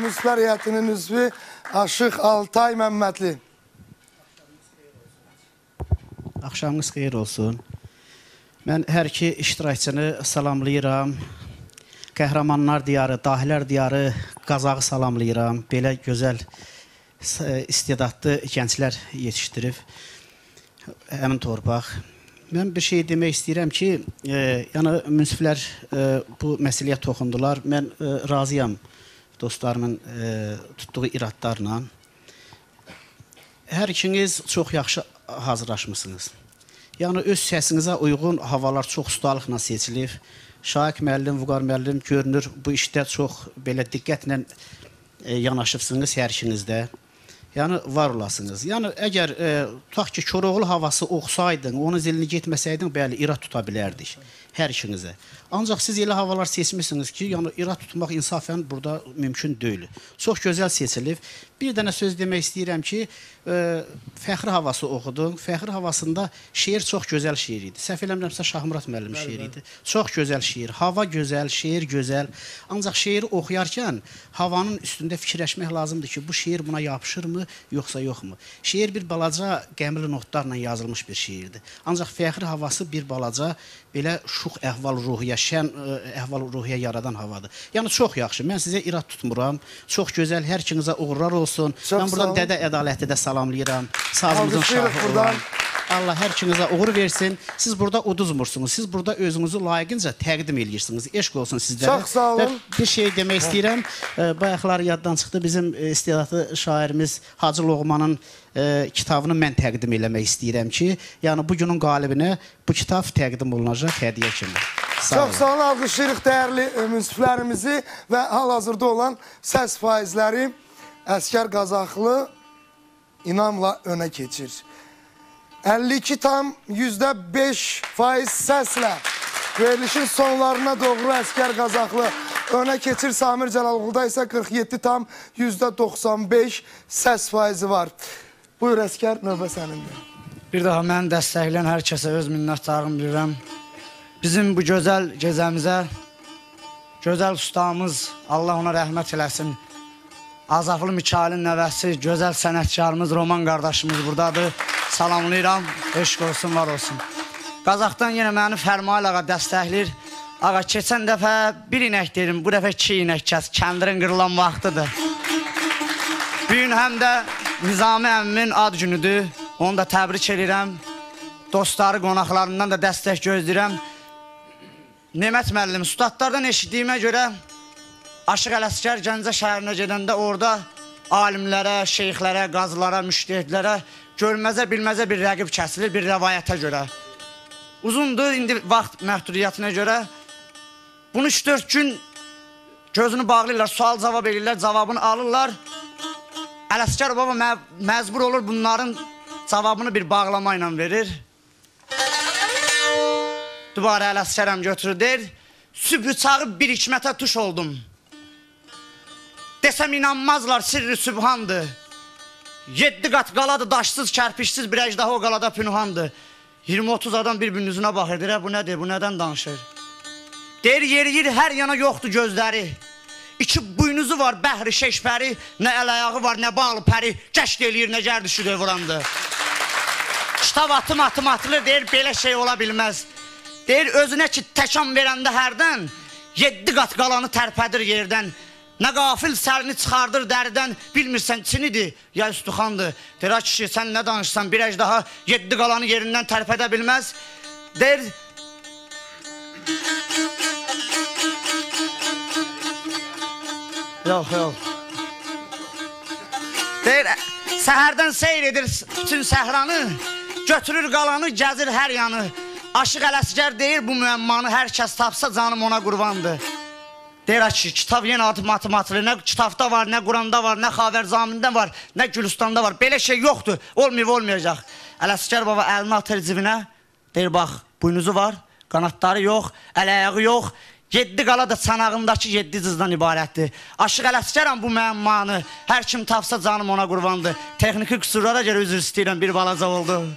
Müsbər heyətinin üzvü Aşıq Altay Məmmədli. Axşamınız xeyir olsun. Mən hər iki iştirakçını salamlayıram. Qəhrəmanlar diyarı, dahilər diyarı Qazağı salamlayıram. Belə gözəl istedadlı gənclər yetişdirib həmin torpaq. Mən bir şey demək istəyirəm ki, yəni münsiflər bu məsələyə toxundular. Mən razıyam dostlarımın tutduğu iradlarla. Hər ikiniz çox yaxşı hazırlaşmışsınız. Yəni öz səsinizə uyğun havalar çox ustalıqla seçilib. Şaiq müəllim, Vüqar müəllim görünür bu işdə çox belə diqqətlə yanaşıbsınız hər ikinizdə. Yəni var olasınız. Yəni əgər tutaq ki, Koroğlu havası oxusaydın, onun zilini getməsəydin, bəli, irad tuta bilərdik hər ikinizə. Ancaq siz elə havalar seçmişsiniz ki, yəni irad tutmaq insafən burada mümkün deyil. Çox gözəl seçilib. Bir dənə söz demək istəyirəm ki, Fəxri havası oxudum. Fəxri havasında şeir çox gözəl şeir idi. Səhv eləmirəmsə Şahmurat müəllim şeiri idi. Çox gözəl şeir. Hava gözəl, şeir gözəl. Ancaq şeiri oxuyarkən havanın üstündə fikirləşmək lazımdır ki, bu şeir buna yapışırmı, yoxsa yoxmu? Şeir bir balaca qəmli notlarla yazılmış bir şeirdir. Ancaq Fəxri havası bir balaca belə şux əhval-ruhiyyə, şən əhval-ruhiyyə yaradan havadır. Yəni çox yaxşı. Mən sizə irad tutmuram. Çox gözəl. Hər ikinizə uğurlar olsun. Mən buradan Dədə Ədaləti də salamlayıram. Sazımızın şahı olan. Allah hər ikinizə uğur versin. Siz burada uduzmursunuz. Siz burada özünüzü layiqincə təqdim edirsiniz. Eşq olsun sizlərə. Çox sağ olun. Bir şey demək istəyirəm. Bayaqlar yaddan çıxdı. Bizim istedadlı şairimiz Hacı Loğmanın kitabını mən təqdim eləmək istəyirəm ki, yəni bugünün qalibinə bu kitab təqdim olunacaq hədiyyə kimi. Çox sağ olun, alqışlayırıq dəyərli münsiflərimizi və hal-hazırda olan səs faizləri Əsgər Qazaxlı inamla önə keçir. 52,5% səslə verilişin sonlarına doğru Əsgər Qazaxlı önə keçir. Samir Cəlalovda isə 47,95% səs faizi var. Buyur Əsgər, növbə sənindir. Bir daha məni dəstəkləyən hər kəsə öz minnətdarlığımı bilirəm. Bizim bu gözəl gecəmizə gözəl ustamız, Allah ona rəhmət eləsin, Azaflı Mikailin nəvəsi, gözəl sənətkarımız, Roman qardaşımız buradadır. Salamlayıram, eşq olsun, var olsun. Qazaxdan yenə məni Fərmail ağa dəstəkləyir. Ağa, keçən dəfə bir inək dedim, bu dəfə 2 inək kəs, kəndirin qırılan vaxtıdır. Bu gün həm də Nizami əmmin ad günüdür, onu da təbrik edirəm. Dostları, qonaqlarından da dəstək gözləyirəm. Nemət müəllim, ustadlardan eşitdiyimə görə Aşıq Ələsgər Gəncə şəhərinə gedəndə orada alimlərə, şeyxlərə, qazılara, müştəhidlərə görməzə bilməzə bir rəqib kəsilir bir rəvayətə görə. Uzundur, indi vaxt məhdudiyyətinə görə. Bunu 3-4 gün gözünü bağlayırlar, sual cavab edirlər, cavabını alırlar. Ələsgər baba məcbur olur bunların cavabını bir bağlama ilə verir. Dübarə Ələsgərəm götürür, deyir, sübhü çağı bir hikmətə tuş oldum. Desəm inanmazlar, sirri sübhandır. 7 qat qaladır, daşsız, kərpişsiz bir əcdaha o qalada pünhandır. 20-30 adam bir-birinin üzünə baxır, deyir, bu nədir, bu nədən danışır? Deyir, yeriyir, hər yana yoxdur gözləri. 2 buynuzu var, bəhri, şeşpəri, nə əl-ayağı var, nə bağlı pəri, kəşk eləyir, nə gər düşür dövrandı. Kitab atım atılır, deyir, belə şey ola bilməz. Deyir, özünə ki, təkan verəndə hərdən, 7 qat qalanı tərpədir yerdən. Nə qafil sərini çıxardır dəridən, bilmirsən çinidir, ya üstüxandır. Deyir, kişi, sən nə danışsan, bir əcdaha 7 qalanı yerindən tərpədə bilməz. Deyir, yox. Deyir, səhərdən seyr edir bütün səhranı, götürür qalanı, gəzir hər yanı. Aşıq Ələsgər deyir, bu müəmmanı hər kəs tapsa canım ona qurbandır. Deyir ki, kitab yenə adı matematikli, nə kitabda var, nə Quranda var, nə Xavərzamində var, nə Gülüstanda var. Belə şey yoxdur, olmayacaq. Ələsgər baba əlini atır cibinə, deyir, bax, buynuzu var, qanatları yox, əl-ayağı yox. 7 qala da çanağındakı 7 cızdan ibarətdir. Aşıq Ələsgərəm bu müəmmanı, hər kim tapsa canım ona qurbandır. Texniki qüsurlara görə üzr istəyirəm, bir balaca oldu.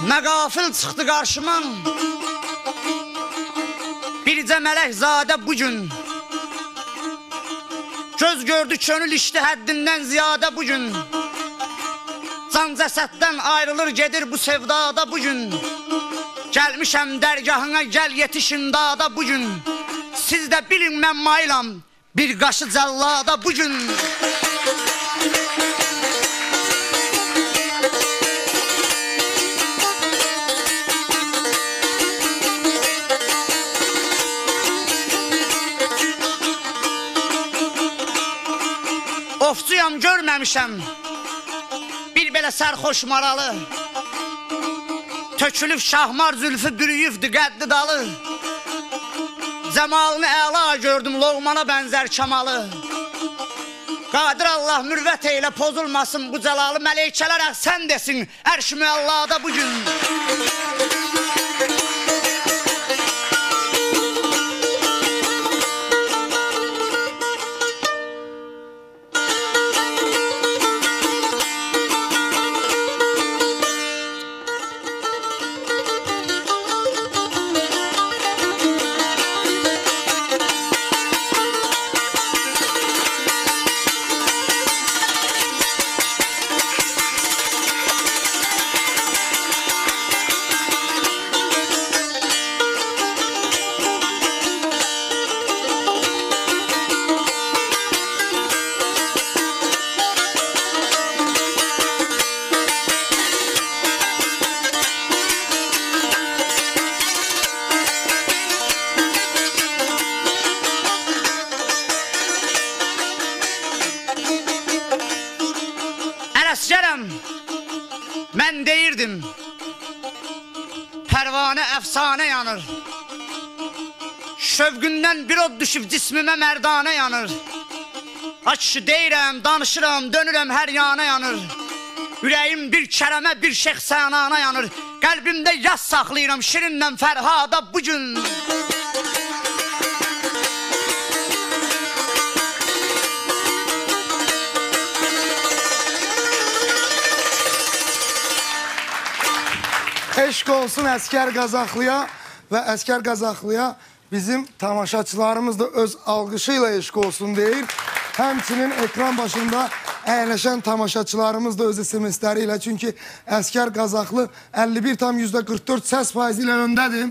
Nə qafil çıxdı qarşıma bircə mələkzadə bugün. Göz gördü könül işdi həddindən ziyadə bugün. Can cəsəddən ayrılır gedir bu sevdada bugün. Gəlmişəm dərgahına gəl yetişin dada bugün. Siz də bilin mən mailam bir qaşı cəllada bugün. Ofçuyam görməmişəm bir belə sərxoş maralı. Tökülüb şahmar zülfü bürüyübdü qəddi dalı. Cəmalını əla gördüm loğmana bənzər kamalı. Qadir Allah mürvət eylə pozulmasın bu cəlalı. Mələkələr əhsən desin ərş-i müəllada bugün. Əsgərəm, mən deyirdim, pərvanə əfsanə yanır. Şövqündən bir od düşüb cismimə mərdanə yanır. Açı deyirəm, danışıram, dönürəm hər yana yanır. Ürəyim bir kərəmə, bir şəxsənana yanır. Qəlbimdə yaz saxlayıram şirindən Fərhada bugün. Eşq olsun Əskər Qazaxlıya və Əskər Qazaxlıya bizim tamaşaçılarımız da öz alqışı ilə eşq olsun deyir. Həmçinin ekran başında əyləşən tamaşaçılarımız da öz SMS-ləri ilə. Çünki Əskər Qazaxlı 51,44 səs faizi ilə öndədir.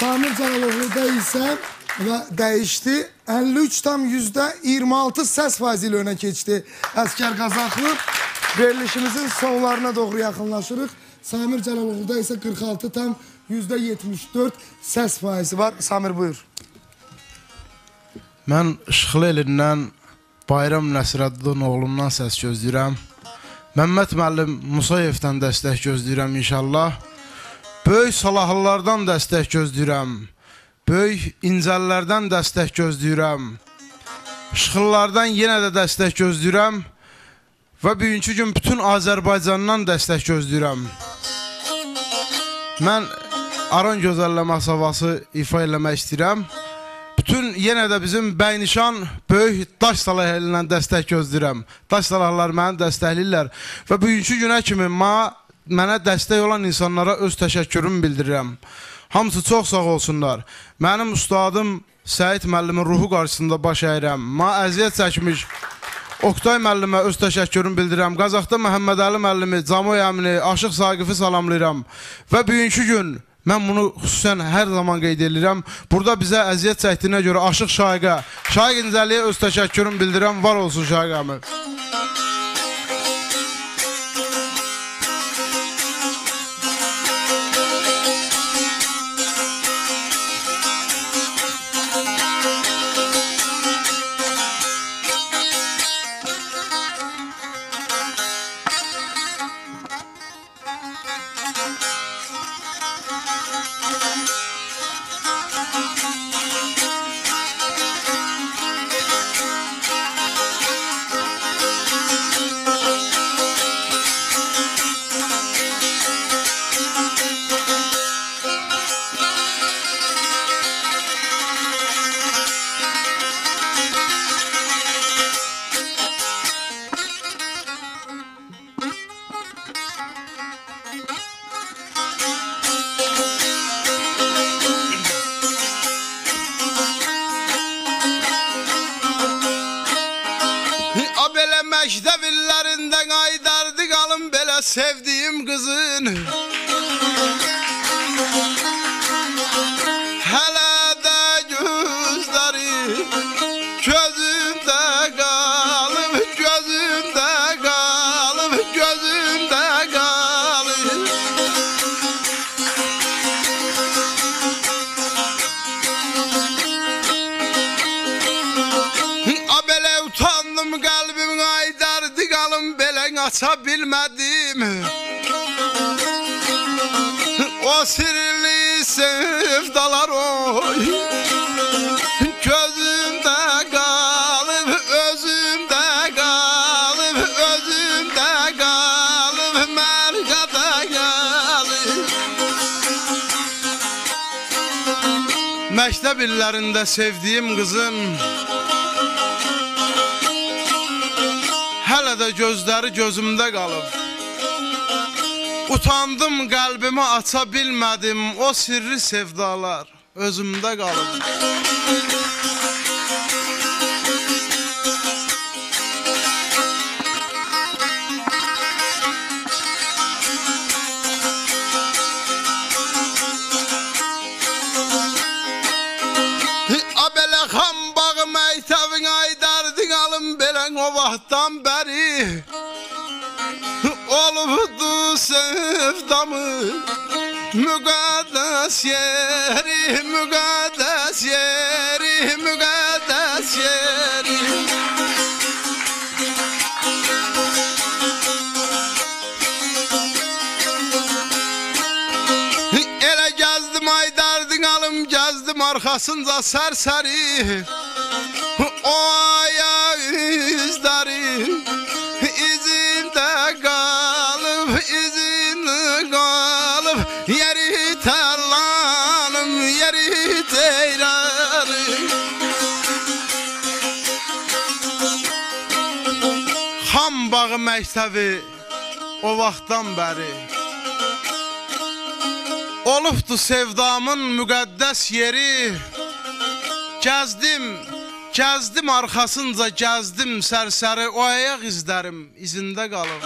Samir Cəlaloğlu'da isə və dəyişdi 53,26 səs faizi ilə önə keçdi Əskər Qazaxlı. Verilişimizin sonlarına doğru yaxınlaşırıq. Samir Cəlaloğlu'da isə 46,74 səs faizi var. Samir buyur. Mən Şıxlı elindən Bayram Nəsirəddin oğlumdan səs gözləyirəm. Məmməd müəllim Musayevdən dəstək gözləyirəm inşallah. Böyük Salahlılardan dəstək gözləyirəm. Böyük İncəllərdən dəstək gözləyirəm. Şıxlılardan yenə də dəstək gözləyirəm. Və bugünkü gün bütün Azərbaycandan dəstək gözləyirəm. Mən Aran gözəlləmə havası ifa eləmək istəyirəm. Bütün yenə də bizim Bəynişan böyük daş salahlarından dəstək gözləyirəm. Daş salahlar məni dəstəkləyirlər. Və bugünkü günə kimi mənə dəstək olan insanlara öz təşəkkürümü bildirirəm. Hamısı çox sağ olsunlar. Mənim ustadım Səid müəllimin ruhu qarşısında baş əyirəm. Əziyyət çəkmiş Oktay müəllimə öz təşəkkürümü bildirirəm. Qazaxda Məhəmməd Əli müəllimi, Camoy əmini, Aşıq Saqifi salamlayıram. Və bugünkü gün mən bunu xüsusən hər zaman qeyd edirəm. Burada bizə əziyyət çəkdiyinə görə Aşıq Şaiqə, Şaiq İncəliyə öz təşəkkürümü bildirirəm. Var olsun Şaiq əmi. sevdiğim kızın hele de gözleri gözümde kalıp gözümde kalıp gözümde kalıp abele utandım kalbim aydardı kalım belen açabilmedim o sirli sevdalar oy gözümde kalıp özümde kalıp özümde kalıp merkada kalıp mektep illerinde sevdiğim kızım hele de gözleri gözümde kalıp utandım kalbimi açabilmedim o sirri sevdalar özümde kalıp abele xam bağı mektebin aydardı kalım belen o vaxtdan beri olubdu sevdamı müqəddəs yeri müqəddəs yeri müqəddəs yeri elə gəzdim aydardın alım gəzdim arxasınca sərsəri o aya izləri izində qalıb izində qalıb yeri tərlanım yeri ceyranım Xam bağı məktəbi o vaxtdan bəri olubdu sevdamın müqəddəs yeri Gəzdim arxasınca gəzdim sərsəri o ayaq izlərim izində qalıb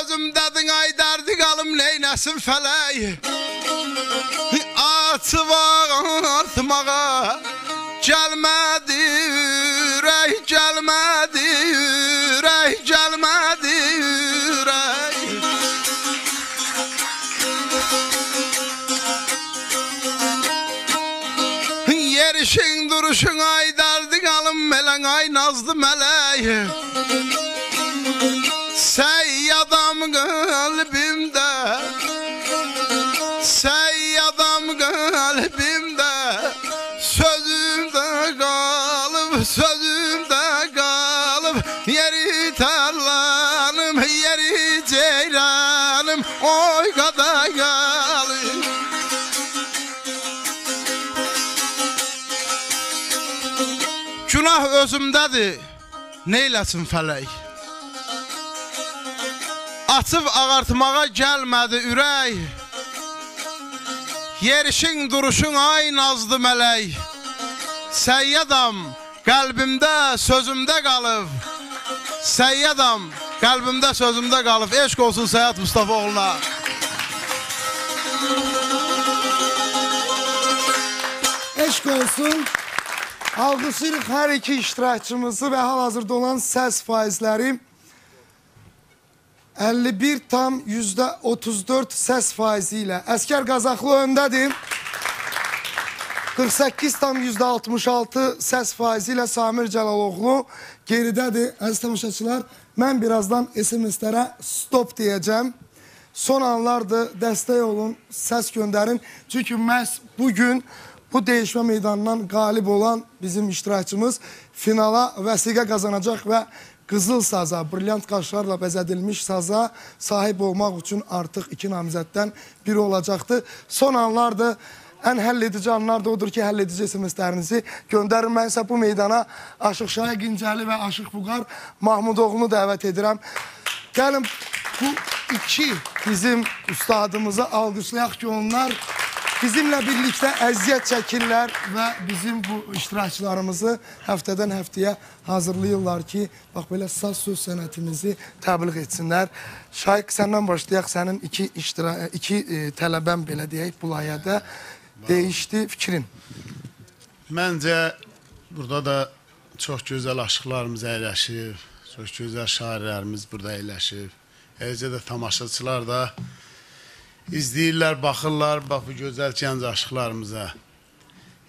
Özümdədin aydardı qalım neynəsin fələk Açıb artmağa gəlmədi ürək gəlmədi ürək gəlmədi ürək Yerişin duruşun aydardı qalım melən ay nazlı mələk Seyyadam kalbimde Seyyadam kalbimde Sözümde kalıp Yeri tarlanım yeri ceyranım Oy kada kalıp Günah özümdedir neyləsin fələk Açıb ağartmağa gəlmədi ürək Yerişin duruşun ay nazlı mələk Səyyadam qəlbimdə sözümdə qalıb Səyyadam qəlbimdə sözümdə qalıb Eşq olsun Səyyad Mustafa oğluna Eşq olsun Alqışırıq hər iki iştirakçımızı və hal-hazırda olan səs faizləri 51,34 səs faizi ilə Əskər Qazaxlı öndədir. 48,66 səs faizi ilə Samir Cəlaloğlu geridədir. Əziz tamaşaçılar, mən birazdan SMS-lərə stop deyəcəm. Son anlardır, dəstək olun, səs göndərin. Çünki məhz bugün bu dəyişmə meydanından qalib olan bizim iştirakçımız finala vəsiqə qazanacaq və qızıl saza, brilyant qaşlarla bəzədilmiş saza sahib olmaq üçün artıq 2 namizəddən biri olacaqdır. Son anlardır. Ən həlledici anlar da odur ki, həlledici SMS-lərinizi göndərin. Mən isə bu meydana Aşıq Şahin Qincəli və Aşıq Vüqar Mahmudoğlunu dəvət edirəm. Gəlin bu 2 bizim ustadımızı alqışlayaq ki, onlar bizimlə birlikdə əziyyət çəkirlər və bizim bu iştirakçılarımızı həftədən həftəyə hazırlayırlar ki, bax belə saz söz sənətimizi təbliğ etsinlər. Şahiq, səndən başlayaq, sənin 2 tələbən belə deyək bu layihədə dəyişdi fikrin. Məncə burada da çox gözəl aşıqlarımız əyləşib, çox gözəl şairlərimiz burada əyləşib. Eləcə də tamaşaçılar da izləyirlər, baxırlar, bax bu gözəl gənc aşıqlarımıza.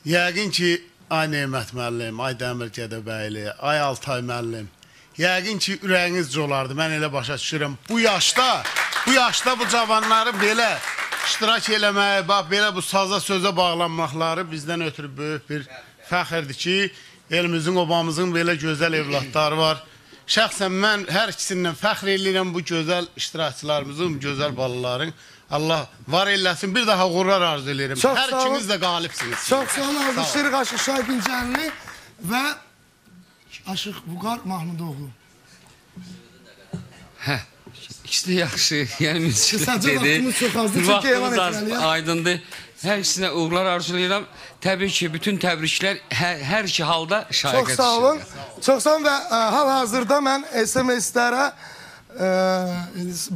Yəqin ki, ay Neymət müəllim, ay Dəmir Gədəbəyli, ay Altay müəllim, yəqin ki, ürəyiniz colardı. Mən elə başa düşürəm. Bu yaşda bu cavanları belə iştirak eləmək, bax belə bu saza sözə bağlanmaqları bizdən ötürü böyük bir fəxirdir ki, elimizin, obamızın belə gözəl evlatları var. Şəxsən mən hər ikisindən fəxr edirəm bu gözəl iştirakçılarımızın, bu gözəl balaların. Allah var eləsin, bir daha uğurlar arzu edirəm. Hər ikiniz də qalibsiniz. Çox sağ olun, alqışlayırıq Aşıq Şahin Qincəli və Aşıq Vüqar Mahmudoğlu. Hə. İkisi də yaxşı, yəni müziklər dedi. Vaxtımız çox azdır, çünki elan etməliyəm. Aydındır. Hər ikisinə uğurlar arzulayıram. Təbii ki, bütün təbriklər hər iki halda şahiqə düşür. Çox sağ olun. Çox sağ olun və hal-hazırda mən SMS-lərə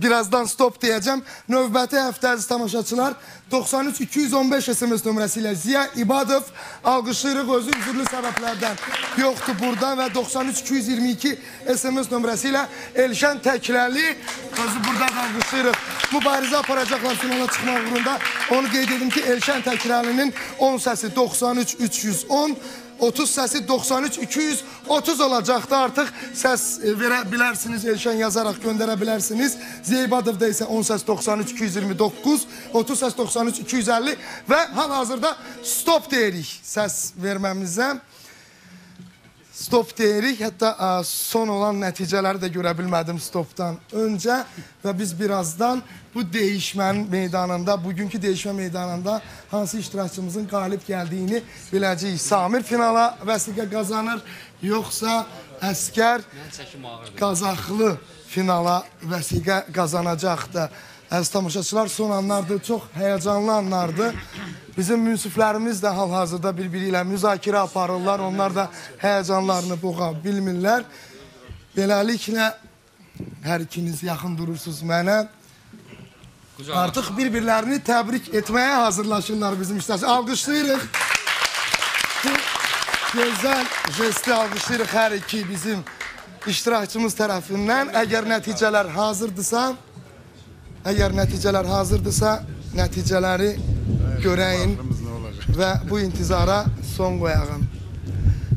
birazdan stop deyəcəm. Növbəti həftə əziz tamaşaçılar 93-215 SMS nömrəsi ilə Ziya İbadov alqışlayırıq, özü üzürlü səbəblərdən yoxdur burada və 93-222 SMS nömrəsi ilə Elşən Təkləli özü burada da alqışlayırıq. Mübarizə aparacaqlar finala çıxmaq uğrunda. Onu qeyd edim ki, Elşən Təkləlinin 10 səsi 93-310, 30 səsi 93-230 olacaqdı. Artıq səs verə bilərsiniz, Elşən yazaraq göndərə bilərsiniz. Zeybadovda isə 10 səs 93-229, 30 səs 93-250 və hal-hazırda stop deyirik səs verməmizə. Stop deyirik, hətta son olan nəticələri də görə bilmədim stopdan öncə və biz birazdan bu dəyişmənin meydanında, bugünkü dəyişmə meydanında hansı iştirakçımızın qalib gəldiyini biləcəyik. Samir finala vəsiqə qazanır, yoxsa Əskər Qazaxlı finala vəsiqə qazanacaqdır. Əziz tamaşaçılar, son anlardır, çox həyəcanlı anlardır. Bizim münsiflərimiz də hal-hazırda bir-biri ilə müzakirə aparırlar. Onlar da həyəcanlarını boğa bilmirlər. Beləliklə, hər ikiniz yaxın durursunuz mənə. Artıq bir-birlərini təbrik etməyə hazırlaşırlar bizim iştirakçılar. Alqışlayırıq. Bu gözəl jesti alqışlayırıq hər iki bizim iştirakçımız tərəfindən. Əgər nəticələr hazırdırsa, nəticələri görəyin və bu intizara son qoyağım.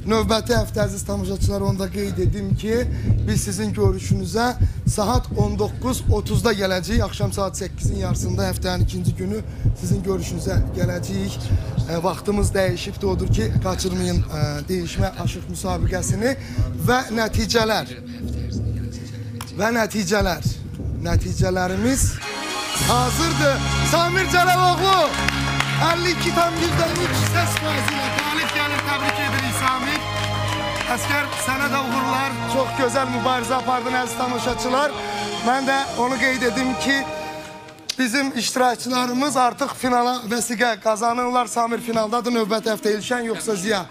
Növbəti həftə əziz tamaşaçılar, onda qeyd edim ki, biz sizin görüşünüzə saat 19:30-da gələcəyik. Axşam saat 8-in yarısında həftənin ikinci günü sizin görüşünüzə gələcəyik. Vaxtımız dəyişibdir, odur ki, qaçırmayın dəyişmə aşıq müsabiqəsini və nəticələr. Nəticələrimiz hazırdır. Samir Cəlaloğlu 52,3 səs faizi ilə qalib gəlir. Təbrik edirik Samir. Əskər, sənə də uğurlar. Çox gözəl mübarizə apardın əziz tamaşaçılar. Mən də onu qeyd edim ki, bizim iştirakçılarımız artıq finala vəsiqə qazanırlar. Samir finaldadır. Növbəti həftə Elşən yoxsa Ziya.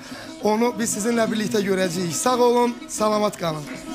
Onu biz sizinlə birlikdə görəcəyik. Sağ olun, salamat qalın.